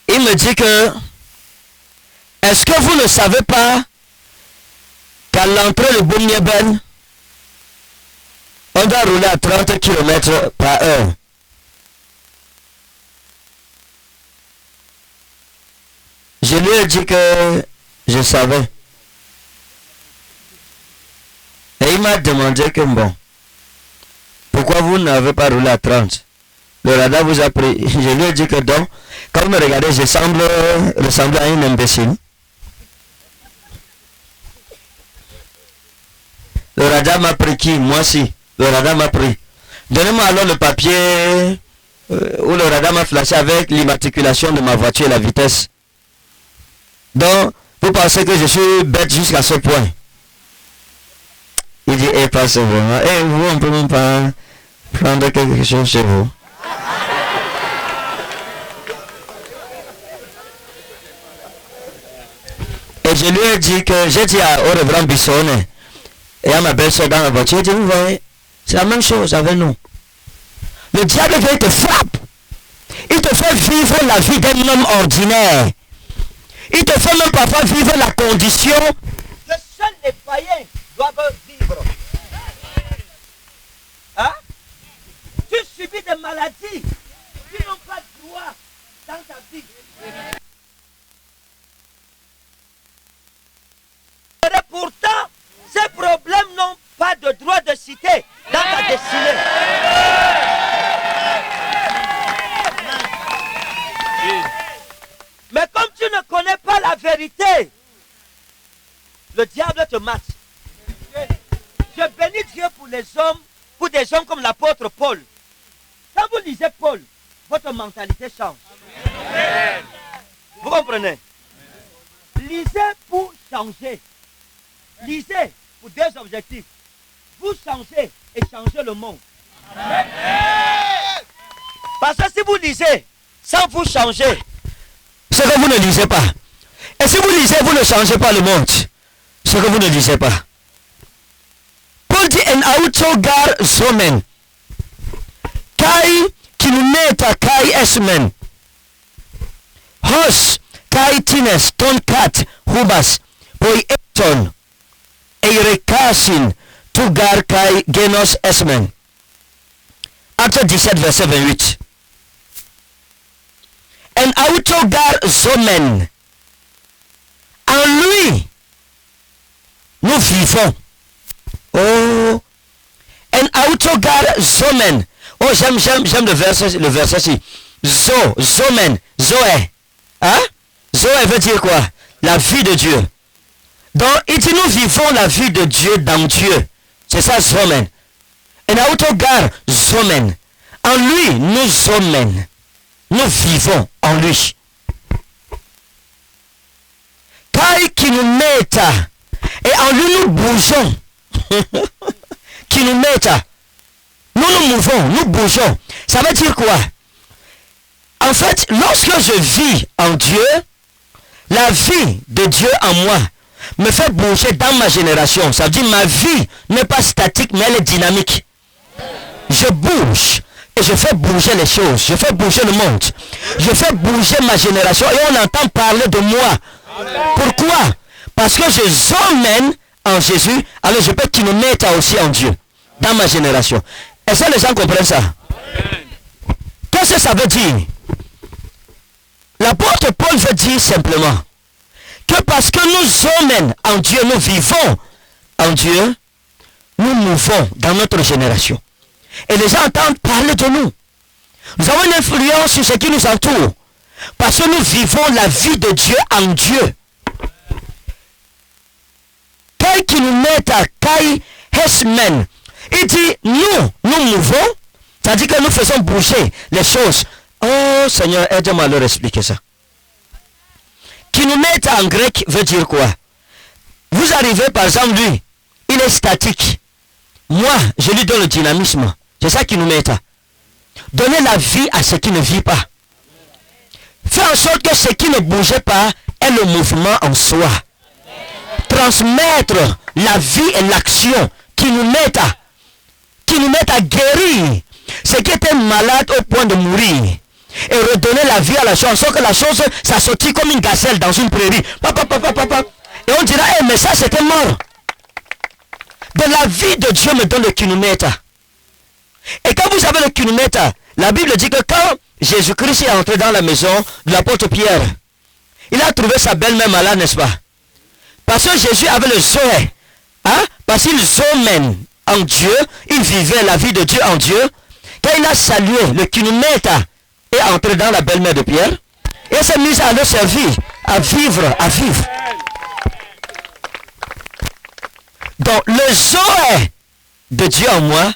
Il me dit que, est-ce que vous ne savez pas qu'à l'entrée de Boumnieben, on doit rouler à 30 km par heure? Je lui ai dit que je savais. Et il m'a demandé que bon, pourquoi vous n'avez pas roulé à 30? Le radar vous a pris. Je lui ai dit que donc, quand vous me regardez, je ressemble à un imbécile. Le radar m'a pris qui? Moi si. Le radar m'a pris. Donnez-moi alors le papier où le radar m'a flashé avec l'immatriculation de ma voiture et la vitesse. Donc, vous pensez que je suis bête jusqu'à ce point? Il dit, eh, pas vraiment. Eh, vous, on peut même pas prendre quelque chose chez vous. Et je lui ai dit que j'ai dit au révérend Bissonnet, Et à ma belle-soeur dans la voiture, dit, vous voyez, c'est la même chose avec nous. Le diable vient te frappe. Il te fait vivre la vie d'un homme ordinaire. Il te fait même parfois vivre la condition que seuls les païens doivent vivre. Hein? Tu subis des maladies qui n'ont pas de droit dans ta vie. Et pourtant, ces problèmes n'ont pas de droit de citer dans ta destinée. Mais comme tu ne connais pas la vérité, le diable te mate. Je bénis Dieu pour les hommes, pour des hommes comme l'apôtre Paul. Quand vous lisez Paul, votre mentalité change. Vous comprenez? Lisez pour changer. Lisez pour deux objectifs. Vous changez et changez le monde. Parce que si vous lisez sans vous changer, ce que vous ne lisez pas. Et si vous lisez, vous ne changez pas le monde. Ce que vous ne lisez pas. Paul dit en auto gar zomen. Kai kilometa kai esmen. Hos kai tines ton kat hubas. Poi eton. Eirekasin tu gar kai genos esmen. Acte 17 verset 28. En autogar zomen. En lui, nous vivons. Oh. En autogar zomen. Oh, j'aime le verset-ci. Zomen, Zoé. Hein? Zoé veut dire quoi? La vie de Dieu. Donc, il dit nous vivons la vie de Dieu dans Dieu. C'est ça, zomen. En autogar zomen. En lui, nous zomen. Nous vivons en lui. Kai qui nous mette. Et en lui nous bougeons. Qui nous mette. Nous nous mouvons, nous bougeons. Ça veut dire quoi? En fait, lorsque je vis en Dieu, la vie de Dieu en moi me fait bouger dans ma génération. Ça veut dire ma vie n'est pas statique, mais elle est dynamique. Je bouge. Et je fais bouger les choses. Je fais bouger le monde. Je fais bouger ma génération. Et on entend parler de moi. Pourquoi? Parce que je emmène en Jésus. Alors je peux qu'il me mette aussi en Dieu. Dans ma génération. Est-ce que les gens comprennent ça? Qu'est-ce que ça veut dire? L'apôtre Paul veut dire simplement que parce que nous emmènons en Dieu, nous vivons en Dieu, nous mouvons dans notre génération. Et les gens entendent parler de nous. Nous avons une influence sur ce qui nous entoure. Parce que nous vivons la vie de Dieu en Dieu. Kai qui nous met à Kai Hesmen. Il dit, nous mouvons. C'est-à-dire que nous faisons bouger les choses. Oh Seigneur, aide-moi à leur expliquer ça. Qui nous met en grec veut dire quoi? Vous arrivez par exemple, lui, il est statique. Moi, je lui donne le dynamisme. C'est ça qui nous met. Donner la vie à ce qui ne vit pas. Faire en sorte que ce qui ne bougeait pas est le mouvement en soi. Transmettre la vie et l'action qui nous met à guérir ce qui était malade au point de mourir. Et redonner la vie à la chose. Sauf que la chose, ça sortit comme une gazelle dans une prairie. Et on dira, mais ça c'était mort. De la vie de Dieu me donne le kilomètre. Et quand vous avez le kilomètre, la Bible dit que quand Jésus-Christ est entré dans la maison de l'apôtre Pierre, il a trouvé sa belle-mère malade, n'est-ce pas? Parce que Jésus avait le Zoé. Hein? Parce qu'il zoomène en Dieu, il vivait la vie de Dieu en Dieu. Quand il a salué, le kilomètre est entré dans la belle-mère de Pierre. Et s'est mis à le servir, à vivre. Donc le Zoé de Dieu en moi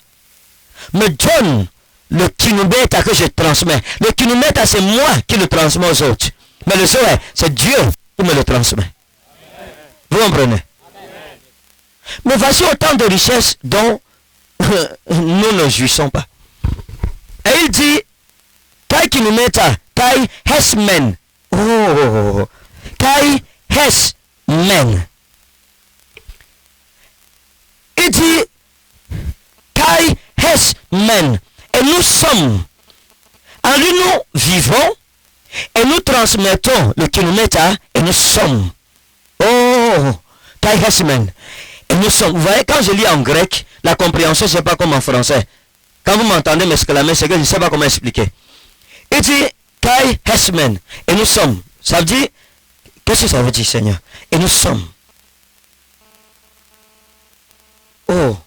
me donne le kilomètre que je transmets. Le kilomètre, c'est moi qui le transmets aux autres. Mais le Zoé, c'est Dieu qui me le transmet. Vous comprenez? Mais voici autant de richesses dont nous ne jouissons pas. Et il dit, Kai kilomètre, Kai Hesmen. Oh, Kai Hesmen. Il dit, Kai Hes Men. Et nous sommes. En lui, nous vivons et nous transmettons le kilomètre et nous sommes. Oh, Kai Hes Men. Et nous sommes. Vous voyez, quand je lis en grec, la compréhension, c'est pas comme en français. Quand vous m'entendez m'exclamer, c'est que je ne sais pas comment expliquer. Il dit, Kai Hes Men. Et nous sommes. Ça veut dire, qu'est-ce que ça veut dire, Seigneur? Et nous sommes. Oh,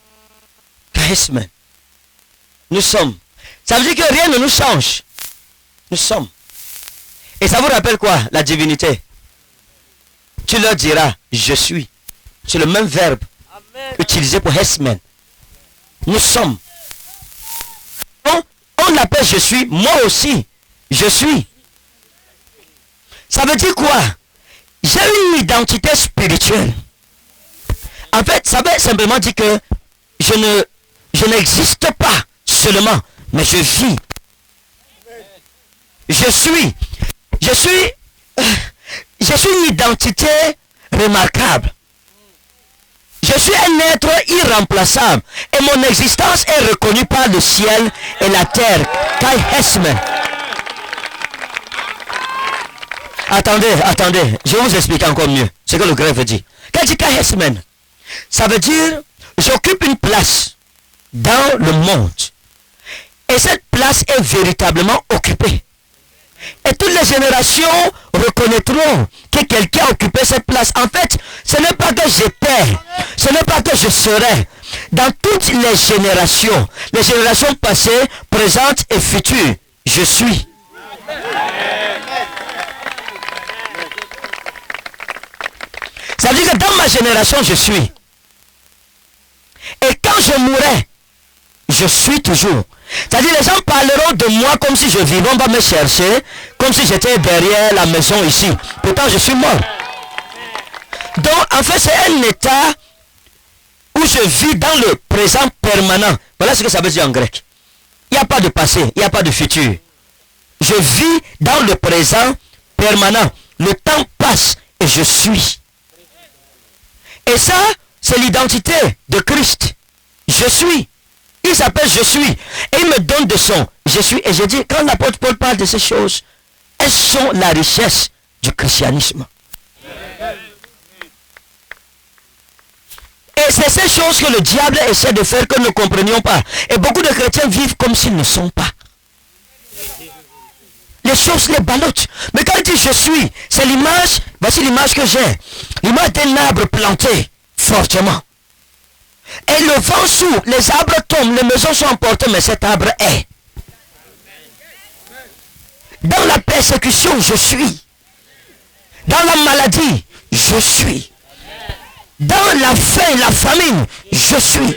Kai Hes Men. Nous sommes. Ça veut dire que rien ne nous change. Nous sommes. Et ça vous rappelle quoi? La divinité. Tu leur diras, je suis. C'est le même verbe utilisé pour Hesmen. Nous sommes. On appelle je suis, moi aussi. Je suis. Ça veut dire quoi? J'ai une identité spirituelle. En fait, ça veut simplement dire que je n'existe pas seulement, mais je vis. Je suis une identité remarquable. Je suis un être irremplaçable et mon existence est reconnue par le ciel et la terre. Kai Hesmen. Attendez, je vais vous expliquer encore mieux ce que le grec veut dire. Quand il dit Kai Hesmen, ça veut dire j'occupe une place dans le monde. Et cette place est véritablement occupée. Et toutes les générations reconnaîtront que quelqu'un a occupé cette place. En fait, ce n'est pas que j'étais, ce n'est pas que je serai. Dans toutes les générations passées, présentes et futures, je suis. Ça veut dire que dans ma génération, je suis. Et quand je mourrai, je suis toujours. C'est-à-dire les gens parleront de moi comme si je vivais, on va me chercher, comme si j'étais derrière la maison ici. Pourtant je suis mort. Donc en fait c'est un état où je vis dans le présent permanent. Voilà ce que ça veut dire en grec. Il n'y a pas de passé, il n'y a pas de futur. Je vis dans le présent permanent. Le temps passe et je suis. Et ça, c'est l'identité de Christ. Je suis. Il s'appelle je suis. Et il me donne de son je suis. Et je dis, quand l'apôtre Paul parle de ces choses, elles sont la richesse du christianisme. Et c'est ces choses que le diable essaie de faire que nous ne comprenions pas. Et beaucoup de chrétiens vivent comme s'ils ne sont pas. Les choses les ballottent. Mais quand il dit je suis, c'est l'image, voici l'image que j'ai. L'image d'un arbre planté fortement. Et le vent souffle, les arbres tombent, les maisons sont emportées, mais cet arbre est. Dans la persécution, je suis. Dans la maladie, je suis. Dans la faim, la famine, je suis.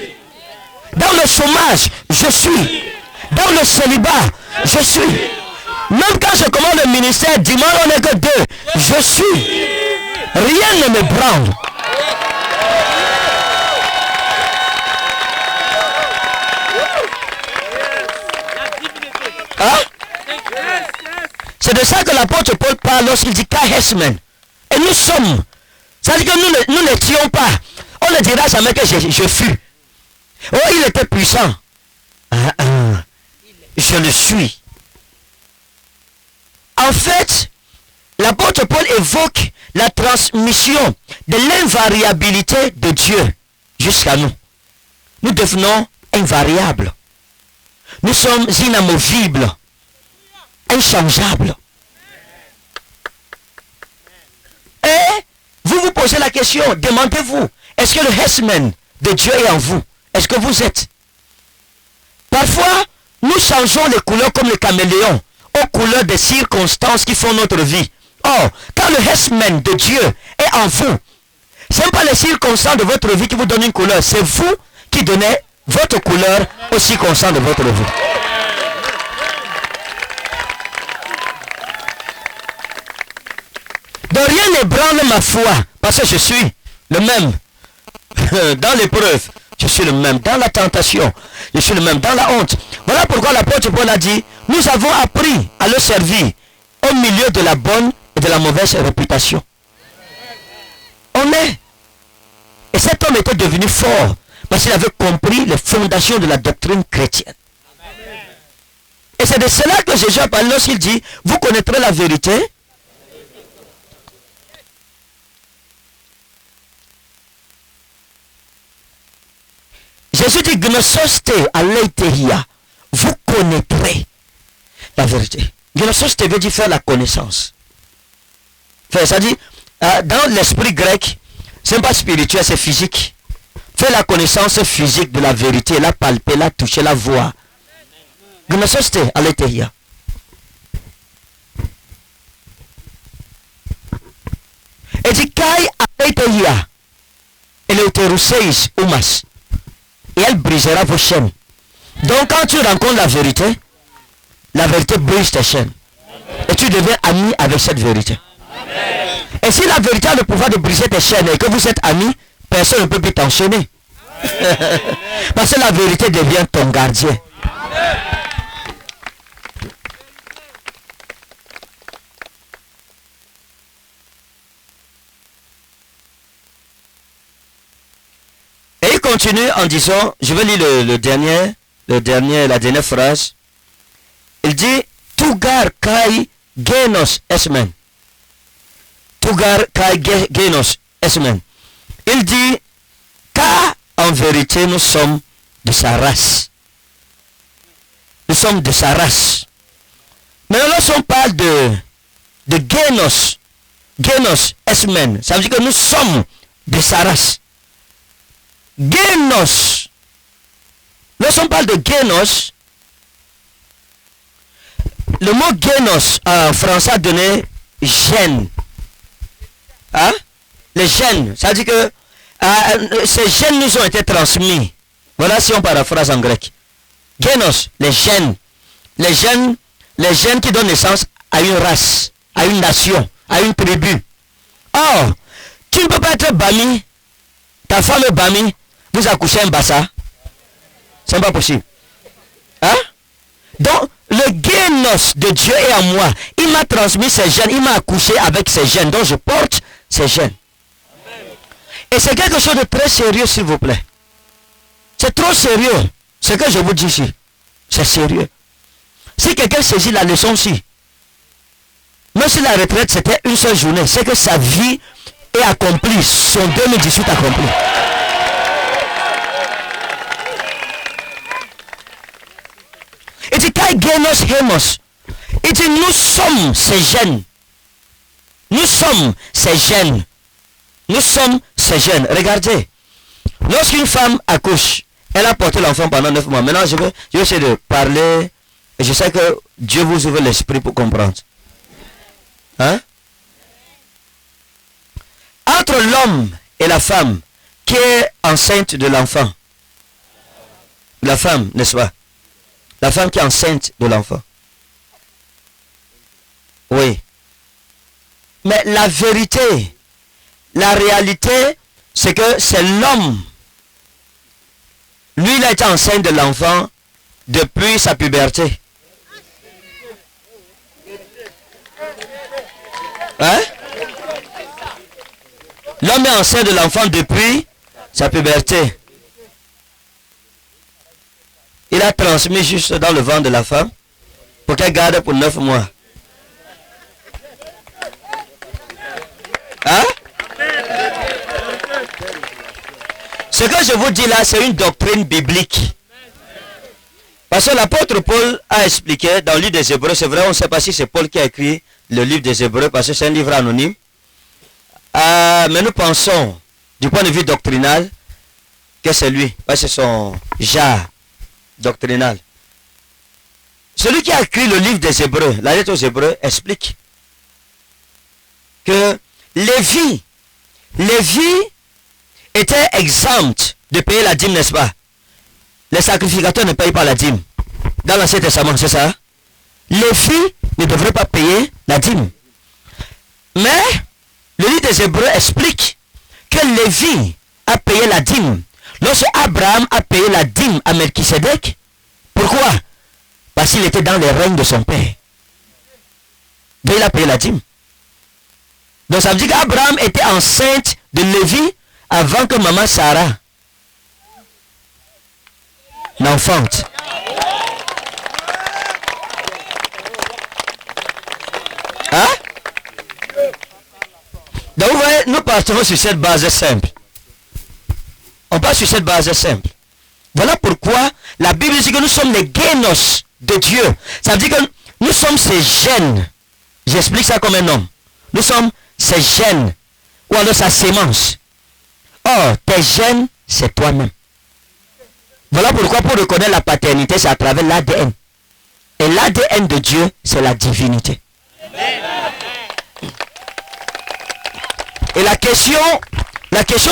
Dans le chômage, je suis. Dans le célibat, je suis. Même quand je commande le ministère, dimanche on n'est que deux, je suis. Rien ne m'ébranle. Hein? C'est de ça que l'apôtre Paul parle lorsqu'il dit Kahesmen. Et nous sommes. Ça veut dire que nous n'étions pas. On ne dira jamais que je fus. Oh, il était puissant. Je le suis. En fait, l'apôtre Paul évoque la transmission de l'invariabilité de Dieu jusqu'à nous. Nous devenons invariables. Nous sommes inamovibles, inchangeables. Et vous vous posez la question, demandez-vous, est-ce que le Hesmen de Dieu est en vous? Est-ce que vous êtes? Parfois, nous changeons les couleurs comme les caméléons, aux couleurs des circonstances qui font notre vie. Or, quand le Hesmen de Dieu est en vous, ce n'est pas les circonstances de votre vie qui vous donnent une couleur, c'est vous qui donnez votre couleur aux circonstances de votre vie. Donc rien n'ébranle ma foi, parce que je suis le même. Dans l'épreuve, je suis le même. Dans la tentation, je suis le même. Dans la honte. Voilà pourquoi l'apôtre Paul a dit, nous avons appris à le servir au milieu de la bonne et de la mauvaise réputation. On est. Et cet homme était devenu fort Parce qu'il avait compris les fondations de la doctrine chrétienne. Et c'est de cela que Jésus a parlé lorsqu'il dit, vous connaîtrez la vérité. Jésus dit, gnososte aletheia, vous connaîtrez la vérité. Gnososte veut dire faire la connaissance. Ça dit, dans l'esprit grec, c'est pas spirituel, c'est physique. Faire la connaissance physique de la vérité, la palper, la toucher, la voir. Gnososte aletheia. Et dit, kai aletheia, eleuteruseis umas. Et elle brisera vos chaînes. Donc quand tu rencontres la vérité brise tes chaînes. Et tu deviens ami avec cette vérité. Et si la vérité a le pouvoir de briser tes chaînes et que vous êtes amis, personne ne peut plus t'enchaîner. Parce que la vérité devient ton gardien. Et il continue en disant, je vais lire la dernière phrase. Il dit, Tugar kai genos esmen. Tugar kai genos esmen. Il dit, car en vérité nous sommes de sa race. Nous sommes de sa race. Mais lorsqu'on parle de genos esmen, ça veut dire que nous sommes de sa race. Génos. Lorsqu'on parle de génos, le mot génos en français a donné gène. Hein? Les gènes. Ça veut dire que ces gènes nous ont été transmis. Voilà si on paraphrase en grec. Génos, les gènes. Les gènes qui donnent naissance à une race, à une nation, à une tribu. Or, tu ne peux pas être Bami. Ta femme est Bami. Vous accouchez un bassa. C'est pas possible. Hein? Donc, le génos de Dieu est en moi. Il m'a transmis ses gènes. Il m'a accouché avec ses gènes. Donc, je porte ses gènes. Et c'est quelque chose de très sérieux, s'il vous plaît. C'est trop sérieux. Ce que je vous dis ici. C'est sérieux. Si quelqu'un saisit la leçon ci, même si la retraite c'était une seule journée, c'est que sa vie est accomplie. Son 2018 accompli. Il dit, Genos Hemos. Il dit, nous sommes ces gènes. Nous sommes ces gènes. Nous sommes ces gènes. Regardez. Lorsqu'une femme accouche, elle a porté l'enfant pendant 9 mois. Maintenant, je vais essayer de parler. Et je sais que Dieu vous ouvre l'esprit pour comprendre. Hein? Entre l'homme et la femme qui est enceinte de l'enfant. La femme, n'est-ce pas? La femme qui est enceinte de l'enfant. Oui. Mais la vérité, la réalité, c'est que c'est l'homme. Lui, il a été enceinte de l'enfant depuis sa puberté. Hein? L'homme est enceinte de l'enfant depuis sa puberté. Il a transmis juste dans le ventre de la femme pour qu'elle garde pour 9 mois. Hein? Ce que je vous dis là, c'est une doctrine biblique. Parce que l'apôtre Paul a expliqué dans le livre des Hébreux, c'est vrai, on ne sait pas si c'est Paul qui a écrit le livre des Hébreux, parce que c'est un livre anonyme. Mais nous pensons, du point de vue doctrinal, que c'est lui, parce que c'est son genre doctrinal. Celui qui a écrit le livre des Hébreux, la lettre aux Hébreux, explique que Lévi était exempt de payer la dîme, n'est-ce pas? Les sacrificateurs ne payent pas la dîme. Dans l'Ancien Testament, c'est ça? Lévi ne devrait pas payer la dîme. Mais le livre des Hébreux explique que Lévi a payé la dîme. Lorsque Abraham a payé la dîme à Melchisedec, pourquoi? Parce qu'il était dans les règnes de son père. Donc il a payé la dîme. Donc ça veut dire qu'Abraham était enceinte de Lévi avant que maman Sarah enfante. Hein? Donc vous voyez, nous partons sur cette base simple. On part sur cette base simple. Voilà pourquoi la Bible dit que nous sommes les génos de Dieu. Ça veut dire que nous sommes ses gènes. J'explique ça comme un homme. Nous sommes ses gènes. Ou alors sa sémence. Or, tes gènes, c'est toi-même. Voilà pourquoi pour reconnaître la paternité, c'est à travers l'ADN. Et l'ADN de Dieu, c'est la divinité. Et la question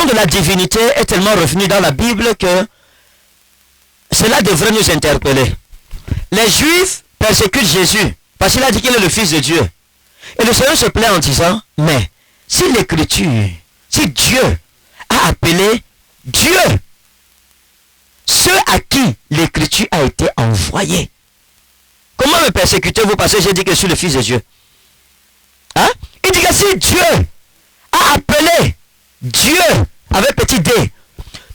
de la divinité est tellement revenue dans la Bible que cela devrait nous interpeller. Les Juifs persécutent Jésus parce qu'il a dit qu'il est le Fils de Dieu. Et le Seigneur se plaît en disant, mais si l'Écriture, si Dieu a appelé Dieu, ceux à qui l'Écriture a été envoyée, comment me persécutez-vous parce que j'ai dit que je suis le Fils de Dieu? Hein? Il dit que si Dieu a appelé Dieu avec petit d,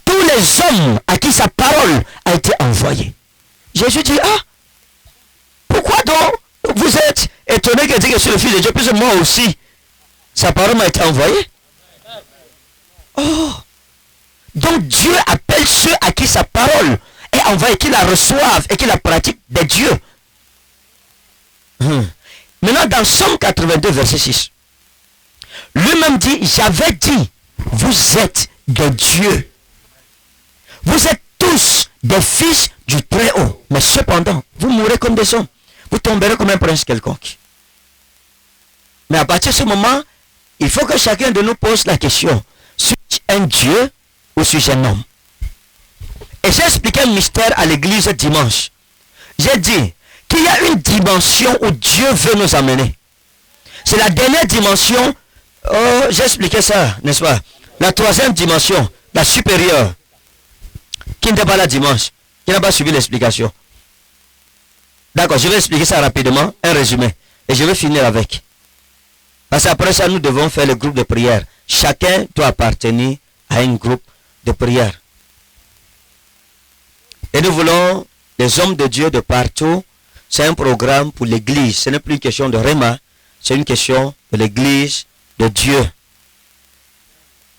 tous les hommes à qui sa parole a été envoyée. Jésus dit, ah, pourquoi donc vous êtes étonné que je dis que je suis le Fils de Dieu, puisque moi aussi, sa parole m'a été envoyée? Oh, donc Dieu appelle ceux à qui sa parole est envoyée, qui la reçoivent et qui la pratiquent des dieux. Maintenant, dans Somme 82, verset 6, lui-même dit, j'avais dit, vous êtes des dieux. Vous êtes tous des fils du Très-Haut. Mais cependant, vous mourrez comme des hommes. Vous tomberez comme un prince quelconque. Mais à partir de ce moment, il faut que chacun de nous pose la question. Suis-je un Dieu ou suis-je un homme? Et j'ai expliqué un mystère à l'église dimanche. J'ai dit qu'il y a une dimension où Dieu veut nous amener. C'est la dernière dimension. Oh, j'ai expliqué ça, n'est-ce pas? La troisième dimension, la supérieure. Qui n'était pas là dimanche, qui n'a pas suivi l'explication. D'accord, je vais expliquer ça rapidement, un résumé. Et je vais finir avec. Parce qu'après ça, nous devons faire le groupe de prière. Chacun doit appartenir à un groupe de prière. Et nous voulons les hommes de Dieu de partout. C'est un programme pour l'église. Ce n'est plus une question de Réma, c'est une question de l'église de Dieu.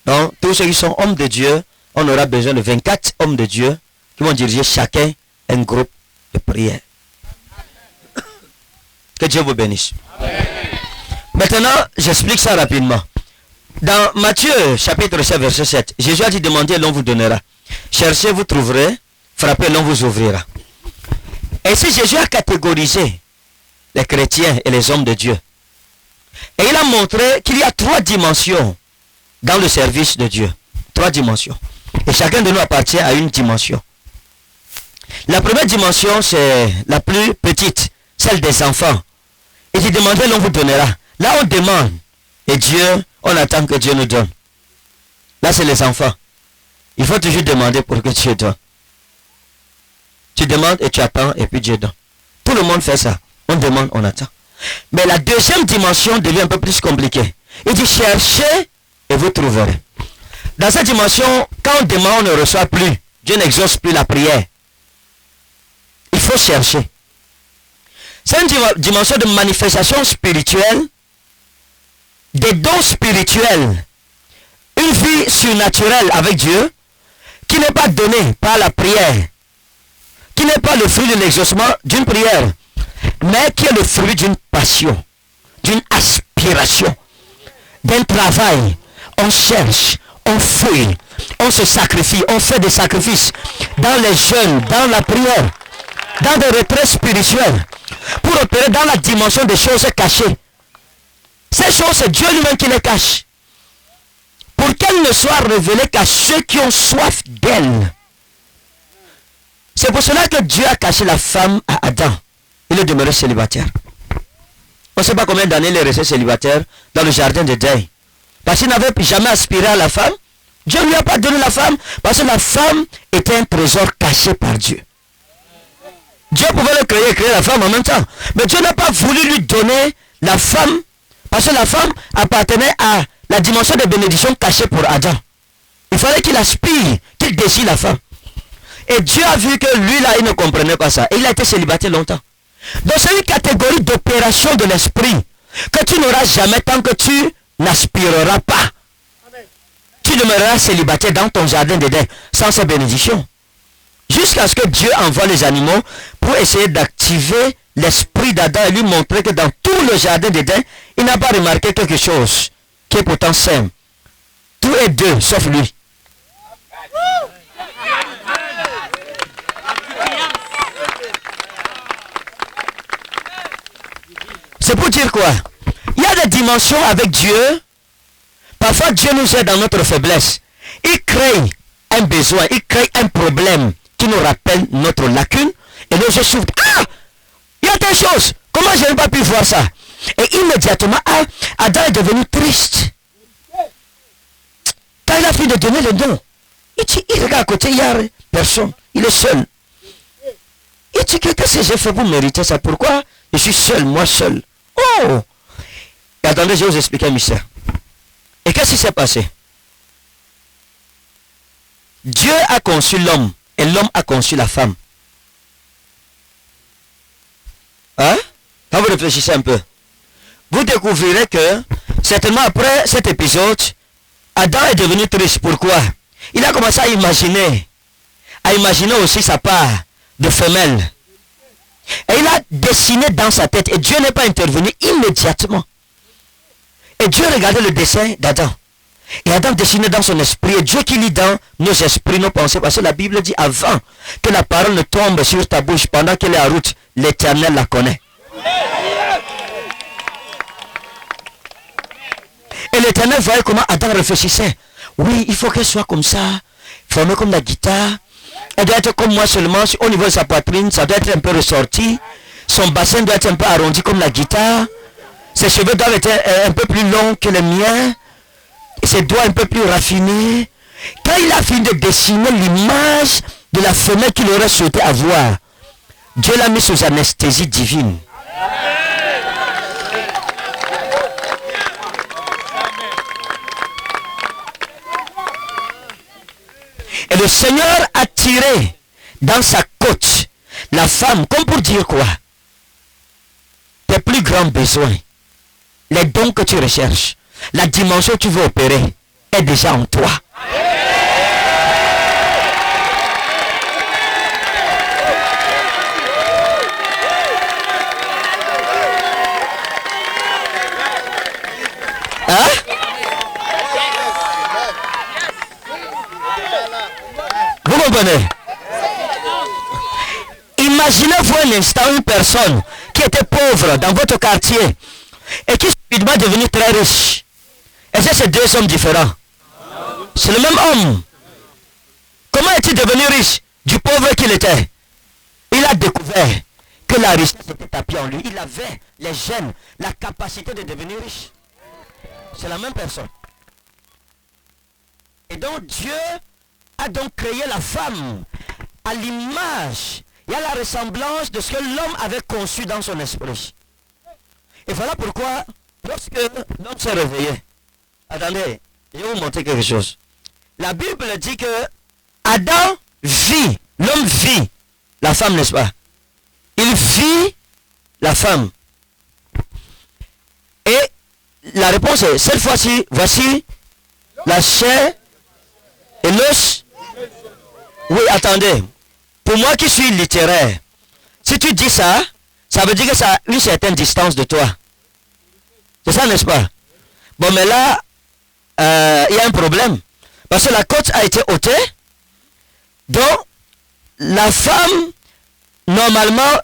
Donc, tous ceux qui sont hommes de Dieu, on aura besoin de 24 hommes de Dieu qui vont diriger chacun un groupe de prière. Que Dieu vous bénisse. Amen. Maintenant, j'explique ça rapidement. Dans Matthieu, chapitre 7, verset 7, Jésus a dit, demandez, l'on vous donnera. Cherchez, vous trouverez. Frappez, l'on vous ouvrira. Et si Jésus a catégorisé les chrétiens et les hommes de Dieu, et il a montré qu'il y a 3 dimensions dans le service de Dieu. 3 dimensions. Et chacun de nous appartient à une dimension. La première dimension, c'est la plus petite, celle des enfants. Et si demandez, l'on vous donnera. Là, on demande. Et Dieu, on attend que Dieu nous donne. Là, c'est les enfants. Il faut toujours demander pour que Dieu donne. Tu demandes et tu attends et puis Dieu donne. Tout le monde fait ça. On demande, on attend. Mais la deuxième dimension devient un peu plus compliquée. Il dit, cherchez et vous trouverez. Dans cette dimension, quand on demande, on ne reçoit plus. Dieu n'exauce plus la prière. Il faut chercher. C'est une dimension de manifestation spirituelle, des dons spirituels, une vie surnaturelle avec Dieu, qui n'est pas donnée par la prière, qui n'est pas le fruit de l'exaucement d'une prière, mais qui est le fruit d'une passion, d'une aspiration, d'un travail. On cherche, on fouille, on se sacrifie, on fait des sacrifices dans les jeûnes, dans la prière, dans des retraits spirituels, pour opérer dans la dimension des choses cachées. Ces choses, c'est Dieu lui-même qui les cache, pour qu'elles ne soient révélées qu'à ceux qui ont soif d'elles. C'est pour cela que Dieu a caché la femme à Adam. Il est demeuré célibataire. On ne sait pas combien d'années il est resté célibataire dans le jardin d'Éden. Parce qu'il n'avait jamais aspiré à la femme. Dieu ne lui a pas donné la femme parce que la femme était un trésor caché par Dieu. Dieu pouvait le créer et créer la femme en même temps. Mais Dieu n'a pas voulu lui donner la femme parce que la femme appartenait à la dimension de bénédiction cachée pour Adam. Il fallait qu'il aspire, qu'il désire la femme. Et Dieu a vu que lui là, il ne comprenait pas ça. Et il a été célibataire longtemps. Donc c'est une catégorie d'opération de l'esprit que tu n'auras jamais tant que tu n'aspireras pas. Tu demeureras célibataire dans ton jardin d'Éden sans ces bénédictions. Jusqu'à ce que Dieu envoie les animaux pour essayer d'activer l'esprit d'Adam et lui montrer que dans tout le jardin d'Éden, il n'a pas remarqué quelque chose qui est pourtant sain. Tout est deux, sauf lui. C'est pour dire quoi? Il y a des dimensions avec Dieu. Parfois Dieu nous aide dans notre faiblesse. Il crée un besoin, il crée un problème qui nous rappelle notre lacune. Et nous je souffre. Ah! Il y a des choses. Comment je n'ai pas pu voir ça? Et immédiatement, Adam est devenu triste. Quand il a fini de donner le don, il regarde à côté, il n'y a personne. Il est seul. Il dit, qu'est-ce que j'ai fait pour mériter ça? Pourquoi je suis seul, moi seul? Oh! Et attendez, je vais vous expliquer un mystère. Et qu'est-ce qui s'est passé? Dieu a conçu l'homme et l'homme a conçu la femme. Hein? Quand vous réfléchissez un peu, vous découvrirez que certainement après cet épisode, Adam est devenu triste. Pourquoi? Il a commencé à imaginer aussi sa part de femelle. Et il a dessiné dans sa tête. Et Dieu n'est pas intervenu immédiatement. Et Dieu regardait le dessin d'Adam. Et Adam dessinait dans son esprit. Et Dieu qui lit dans nos esprits, nos pensées. Parce que la Bible dit avant que la parole ne tombe sur ta bouche pendant qu'elle est en route, l'Éternel la connaît. Et l'Éternel voyait comment Adam réfléchissait. Oui, il faut qu'elle soit comme ça, formée comme la guitare. Elle doit être comme moi seulement. Au niveau de sa poitrine, ça doit être un peu ressorti. Son bassin doit être un peu arrondi comme la guitare. Ses cheveux doivent être un peu plus longs que les miens. Et ses doigts un peu plus raffinés. Quand il a fini de dessiner l'image de la femelle qu'il aurait souhaité avoir, Dieu l'a mis sous anesthésie divine. Et le Seigneur a tiré dans sa côte la femme, comme pour dire quoi? Tes plus grands besoins, les dons que tu recherches, la dimension que tu veux opérer est déjà en toi. Hein? Vous comprenez? Imaginez-vous un instant une personne qui était pauvre dans votre quartier et qui subitement est devenue très riche. Est-ce que c'est deux hommes différents? C'est le même homme. Comment est-il devenu riche du pauvre qu'il était? Il a découvert que la richesse était tapie en lui. Il avait les gènes, la capacité de devenir riche. C'est la même personne. Et donc Dieu a donc créé la femme à l'image et à la ressemblance de ce que l'homme avait conçu dans son esprit. Et voilà pourquoi, lorsque l'homme s'est réveillé, attendez, je vais vous montrer quelque chose. La Bible dit que Adam vit, l'homme vit la femme, n'est-ce pas? Il vit la femme. Et la réponse est, cette fois-ci, voici la chair et l'os. Oui, attendez. Pour moi qui suis littéraire, si tu dis ça, ça veut dire que ça a une certaine distance de toi. C'est ça, n'est-ce pas? Bon, mais là, il y a un problème. Parce que la côte a été ôtée. Donc, la femme, normalement,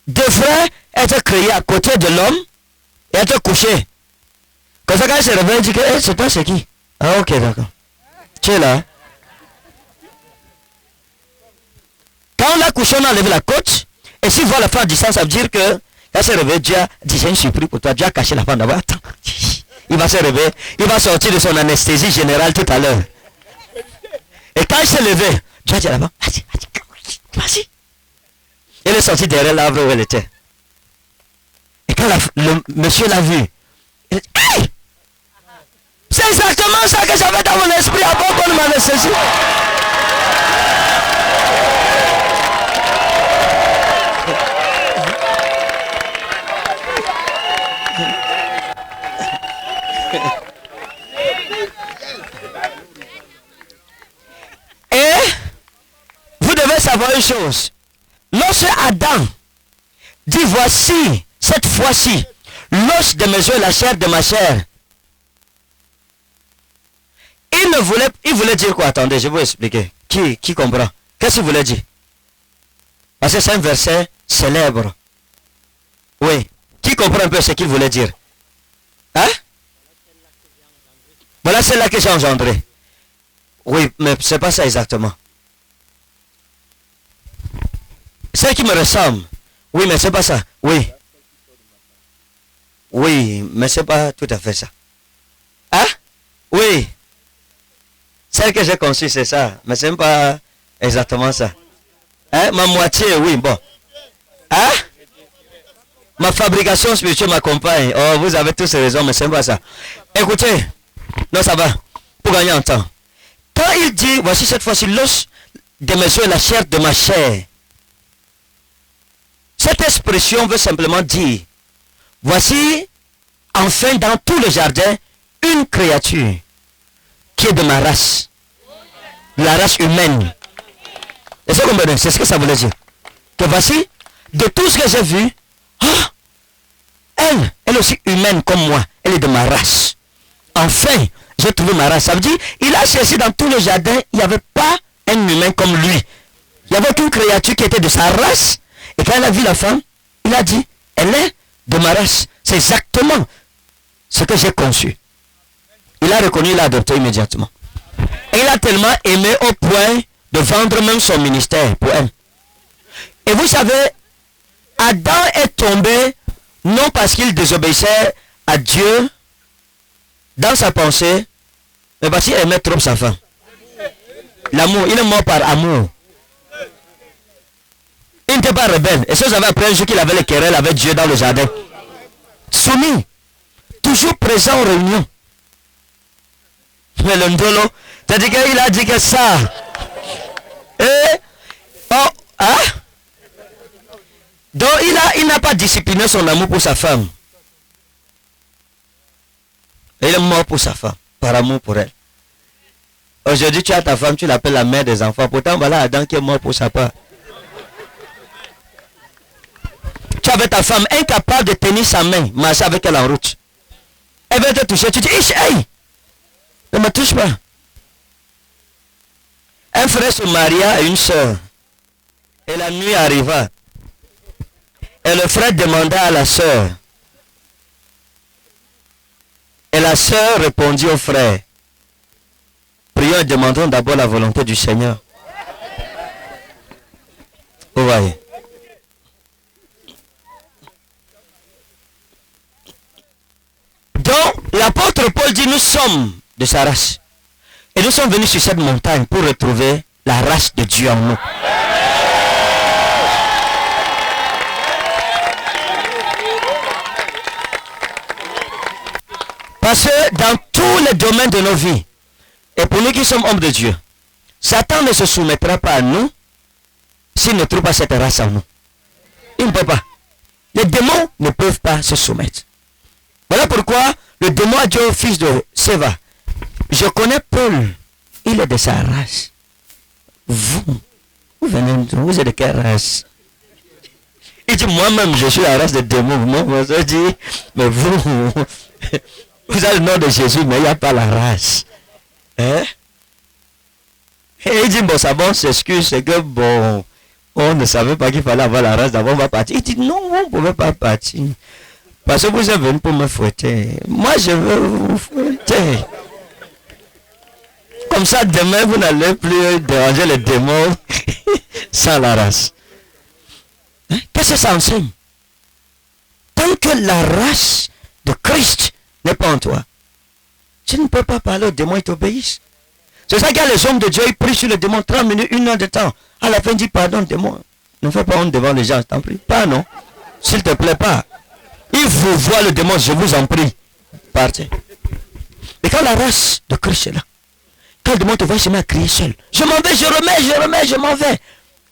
devrait être créée à côté de l'homme et être couchée. Comme ça, quand elle se réveille, elle dit que c'est toi, c'est qui? Ah, ok, d'accord. Tu es là. Quand on l'a couché, on a enlevé la côte. Et s'il voit la femme à distance, ça veut dire que elle s'est réveillée. Dieu a dit, j'ai une surprise pour toi. Dieu a caché la femme d'abord. Attends. Il va se réveiller. Il va sortir de son anesthésie générale tout à l'heure. Et quand il s'est levé, Dieu a dit à la femme, vas-y. Elle est sortie derrière l'arbre où elle était. Et quand le monsieur l'a vu, il a dit, hey! C'est exactement ça que j'avais dans mon esprit avant qu'on m'anesthésie. savoir une chose. Lorsque Adam dit voici, cette fois-ci, l'os de mes os et la chair de ma chair, il voulait dire quoi? Attendez, je vais vous expliquer. Qui comprend? Qu'est-ce qu'il voulait dire? Parce que c'est un verset célèbre. Oui. Qui comprend un peu ce qu'il voulait dire? Hein? Voilà celle-là que j'ai engendrée. Oui, mais c'est pas ça exactement. Celle qui me ressemble. Oui, mais c'est pas ça. Oui. Oui, mais c'est pas tout à fait ça. Hein? Oui. Celle que j'ai conçue, c'est ça. Mais c'est pas exactement ça. Hein? Ma moitié, oui, bon. Hein? Ma fabrication spirituelle m'accompagne. Oh, vous avez tous raison, mais c'est pas ça. Écoutez. Non, ça va. Pour gagner en temps. Quand il dit, voici cette fois-ci l'os de mes os et la chair de ma chair. Cette expression veut simplement dire, voici enfin dans tout le jardin une créature qui est de ma race. La race humaine. Est-ce que vous comprenez? C'est ce que ça voulait dire. Que voici, de tout ce que j'ai vu, elle est aussi humaine comme moi. Elle est de ma race. Enfin, j'ai trouvé ma race. Ça veut dire, il a cherché dans tout le jardin, il n'y avait pas un humain comme lui. Il n'y avait qu'une créature qui était de sa race. Et quand il a vu la femme, il a dit, elle est de ma race. C'est exactement ce que j'ai conçu. Il a reconnu, il a adopté immédiatement. Et il a tellement aimé au point de vendre même son ministère pour elle. Et vous savez, Adam est tombé non parce qu'il désobéissait à Dieu dans sa pensée, mais parce qu'il aimait trop sa femme. L'amour, il est mort par amour. Il n'était pas rebelle. Et ça, vous avez appris un jour qu'il avait les querelles avec Dieu dans le jardin. Soumis. Toujours présent aux réunions. Mais le ndolo, c'est-à-dire qu'il a dit que ça. Donc il n'a pas discipliné son amour pour sa femme. Et il est mort pour sa femme, par amour pour elle. Aujourd'hui, tu as ta femme, tu l'appelles la mère des enfants. Pourtant, voilà Adam qui est mort pour sa part. Tu avais ta femme incapable de tenir sa main, marcher avec elle en route. Elle va te toucher, tu dis, hey, ne me touche pas. Un frère se maria à une soeur. Et la nuit arriva. Et le frère demanda à la soeur. Et la soeur répondit au frère. Prions et demandons d'abord la volonté du Seigneur. Vous voyez. Donc, l'apôtre Paul dit, nous sommes de sa race. Et nous sommes venus sur cette montagne pour retrouver la race de Dieu en nous. Parce que dans tous les domaines de nos vies, et pour nous qui sommes hommes de Dieu, Satan ne se soumettra pas à nous s'il ne trouve pas cette race en nous. Il ne peut pas. Les démons ne peuvent pas se soumettre. Voilà pourquoi le démon a dit au fils de Séva, je connais Paul, il est de sa race. Vous êtes de quelle race? Il dit, moi-même, je suis la race des démons. Moi, je dis, mais vous avez le nom de Jésus, mais il n'y a pas la race. Hein? Et il dit, bon, ça bon, s'excuse, c'est que bon, on ne savait pas qu'il fallait avoir la race d'abord, on va partir. Il dit, non, on ne pouvait pas partir. Parce que vous êtes venu pour me fouetter. Moi, je veux vous fouetter. Comme ça, demain, vous n'allez plus déranger les démons sans la race. Hein? Qu'est-ce que ça enseigne? Tant que la race de Christ n'est pas en toi, tu ne peux pas parler aux démons, ils t'obéissent. C'est ça qu'il y a les hommes de Dieu, ils prient sur le démon 30 minutes, 1 heure de temps. À la fin, ils disent, pardon, démon. Ne fais pas honte devant les gens, je t'en prie. Pas, non. S'il te plaît, pas. Il vous voit le démon, je vous en prie. Partez. Mais quand la race de Christ est là, quand le démon te voit, il se met à crier seul. Je m'en vais, je m'en vais.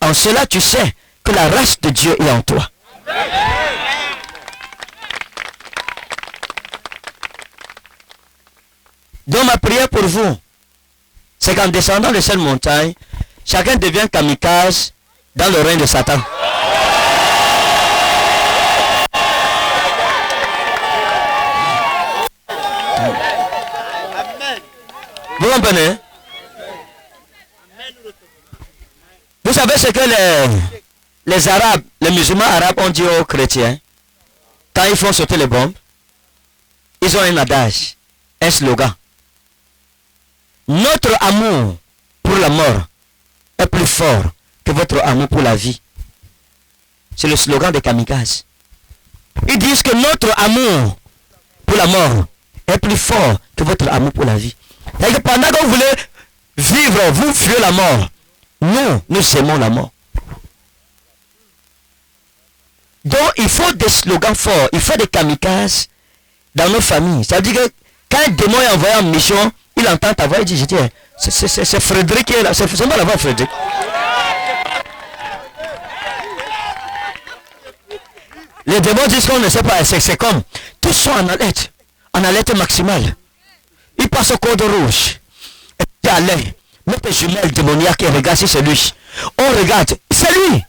En cela, tu sais que la race de Dieu est en toi. Donc ma prière pour vous, c'est qu'en descendant de cette montagne, chacun devient kamikaze dans le règne de Satan. Vous comprenez? Vous savez ce que les Arabes, les musulmans arabes ont dit aux chrétiens quand ils font sauter les bombes? Ils ont un adage, un slogan. Notre amour pour la mort est plus fort que votre amour pour la vie. C'est le slogan des kamikazes. Ils disent que notre amour pour la mort est plus fort que votre amour pour la vie. C'est-à-dire que pendant que vous voulez vivre, vous fuyez la mort. Nous aimons la mort. Donc il faut des slogans forts, il faut des kamikazes dans nos familles. Ça veut dire que quand un démon est envoyé en mission, il entend ta voix et dit, je dis, c'est Frédéric qui est là, c'est seulement la voix de Frédéric. Les démons disent qu'on ne sait pas, c'est comme, tous sont en alerte maximale. Ils passent au code rouge. Et puis Alain, notre jumelle démoniaque et regarde si c'est lui. On regarde, c'est lui.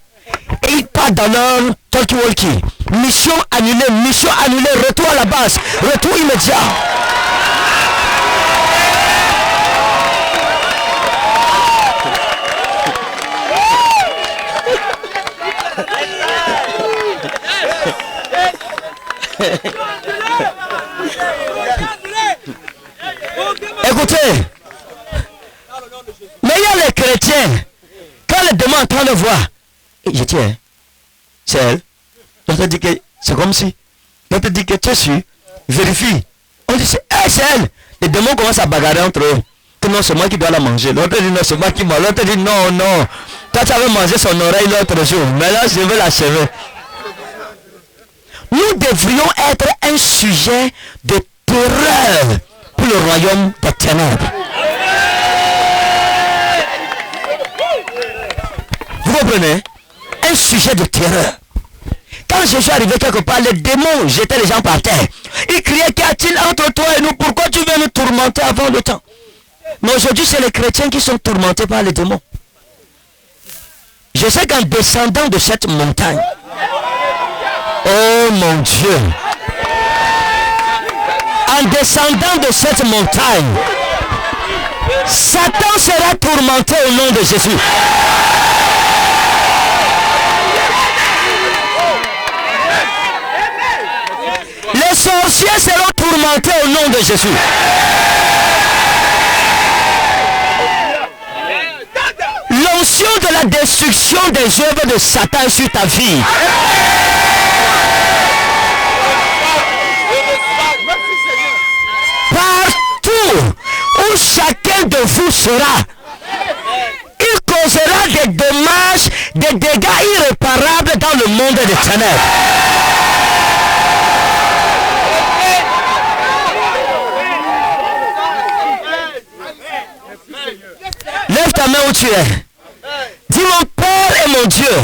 Et il part dans leur talkie-walkie. Mission annulée, retour à la base, retour immédiat. Écoutez, mais il y a les chrétiens, quand les démons sont en train de voir, je tiens, c'est elle. On te dit que c'est comme si, on te dit que tu es sûr, vérifie. On dit c'est elle. Les démons commencent à bagarrer entre eux. Que non, c'est moi qui dois la manger. L'autre dit non, c'est moi qui mange. L'autre dit non. Toi, tu avais mangé son oreille l'autre jour. Mais là, je vais l'achever. Nous devrions être un sujet de terreur pour le royaume des ténèbres. Vous comprenez? Un sujet de terreur. Quand Jésus est arrivé quelque part, les démons jetaient les gens par terre. Ils criaient, qu'y a-t-il entre toi et nous? Pourquoi tu viens nous tourmenter avant le temps? Mais aujourd'hui, c'est les chrétiens qui sont tourmentés par les démons. Je sais qu'en descendant de cette montagne, oh mon Dieu, en descendant de cette montagne, Satan sera tourmenté au nom de Jésus. Les sorciers seront tourmentés au nom de Jésus. L'onction de la destruction des œuvres de Satan sur ta vie. Partout où chacun de vous sera, il causera des dommages, des dégâts irréparables dans le monde des ténèbres. Lève ta main où tu es. Dis mon Père et mon Dieu.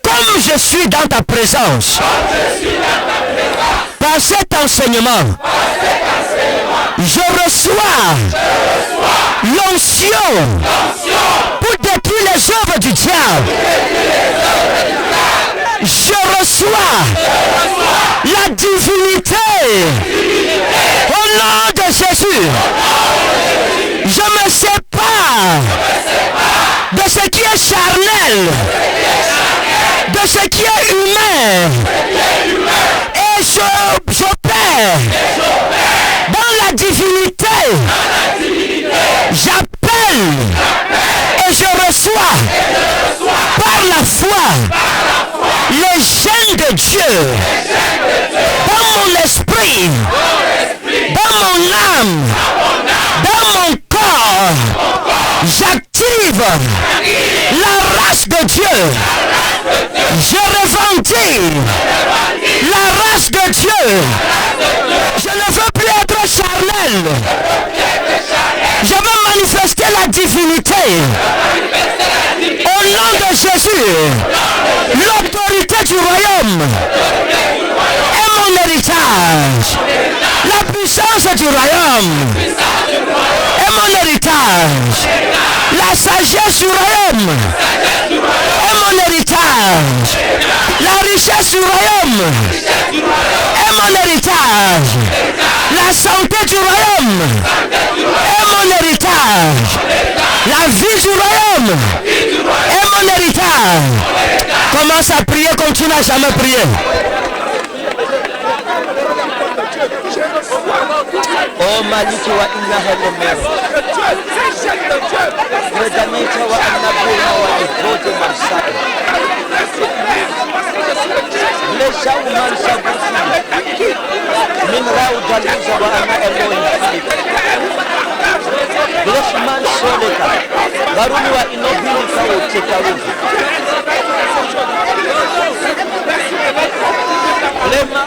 Comme je suis dans ta présence. Par cet enseignement. Je reçois l'onction pour détruire les œuvres du diable. Je reçois la divinité au nom de Jésus. Je me sépare de ce qui est charnel, de ce qui est humain, et j'opère dans la divinité. J'appelle et je reçois par la foi les gènes de Dieu dans mon esprit, dans mon âme, dans mon corps. J'active la race de Dieu. Je revendique la race de Dieu. Je ne veux plus être charnel. Je veux manifester la divinité. Au nom de Jésus, l'autorité du royaume est mon héritage. La puissance du royaume est mon héritage. La sagesse du royaume est mon héritage. La richesse du royaume est mon héritage. La santé du royaume est mon héritage. La vie du royaume est mon héritage. Commence à prier comme tu n'as jamais prié. Oh maliki wa inna halimmer. Redamita wa annabuna wa ibote marsai. Lesha uman sabuti. Min rau jaluza wa anna Elohim. Bless man soleka. Baruni wa inobili kawo tekaruzi. Lema.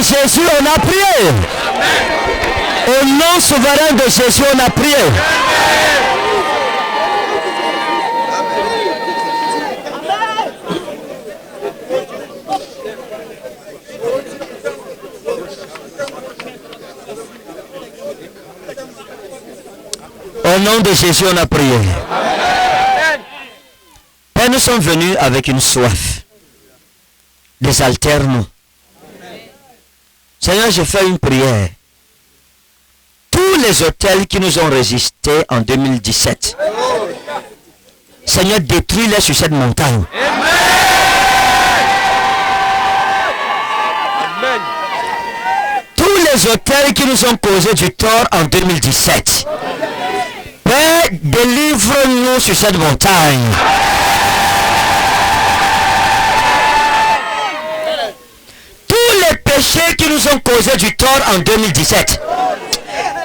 Jésus, on a prié. Au nom souverain de Jésus, on a prié. Au nom de Jésus, on a prié. Père, nous sommes venus avec une soif. Désaltère-nous. Seigneur, je fais une prière. Tous les hôtels qui nous ont résisté en 2017, Seigneur, détruis-les sur cette montagne. Amen. Tous les hôtels qui nous ont causé du tort en 2017, Père, délivre-nous sur cette montagne. Péchés qui nous ont causé du tort en 2017.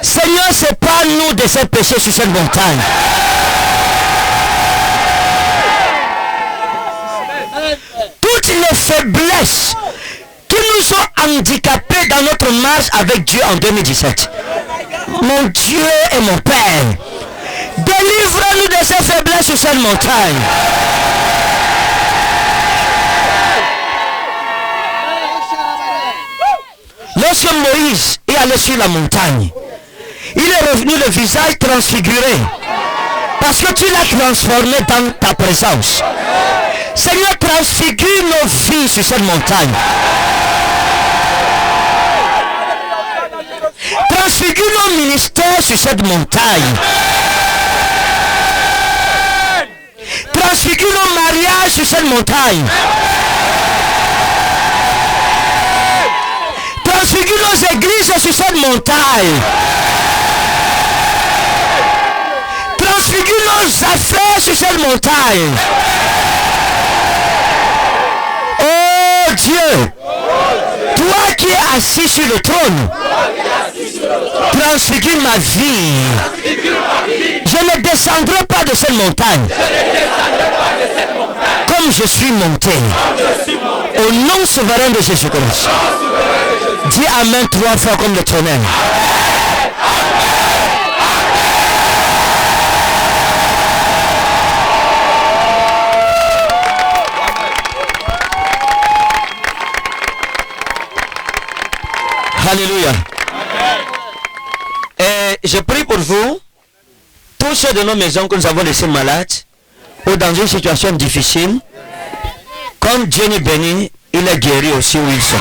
Seigneur, sépare-nous de ces péchés sur cette montagne. Toutes les faiblesses qui nous ont handicapés dans notre marche avec Dieu en 2017. Mon Dieu et mon Père, délivre-nous de ces faiblesses sur cette montagne. Lorsque Moïse est allé sur la montagne, il est revenu le visage transfiguré. Parce que tu l'as transformé dans ta présence. Seigneur, transfigure nos vies sur cette montagne. Transfigure nos ministères sur cette montagne. Transfigure nos mariages sur cette montagne. Transfigure nos églises sur cette montagne. Transfigure nos affaires sur cette montagne. Oh Dieu, toi qui es assis sur le trône, transfigure ma vie. Je ne descendrai pas de cette montagne comme je suis monté. Au nom souverain de Jésus-Christ. Dis Amen 3 fois comme le tonnerre. Alléluia. Et je prie pour vous, tous ceux de nos maisons que nous avons laissés malades ou dans une situation difficile, comme Dieu nous bénit, il est guéri aussi où ils sont.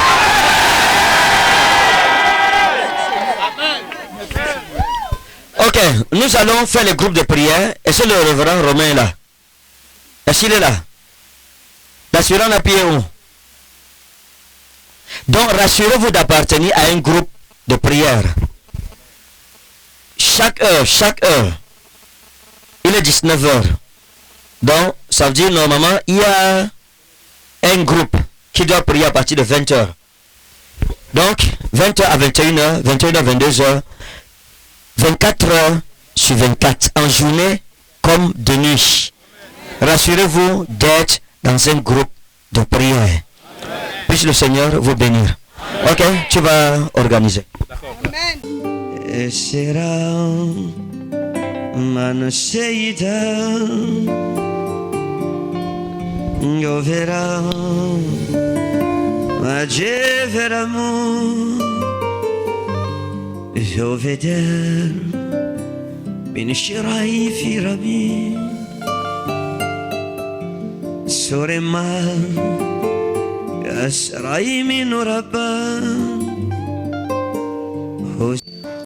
Ok, nous allons faire le groupe de prière. Et c'est le révérend Romain là. Est-ce qu'il est là? L'assurant a pied où? Donc rassurez-vous d'appartenir à un groupe de prière. Chaque heure, il est 19h. Donc ça veut dire normalement il y a un groupe qui doit prier à partir de 20h. Donc 20h à 21h, 21h à 22h, 24h sur 24, en journée comme de nuit. Rassurez-vous d'être dans un groupe de prière. Puisse le Seigneur vous bénir. Ok, tu vas organiser. Esera manaseida Yovera Majeveramu Yoveder Binishirai Firabi Surema Asrai min Rabba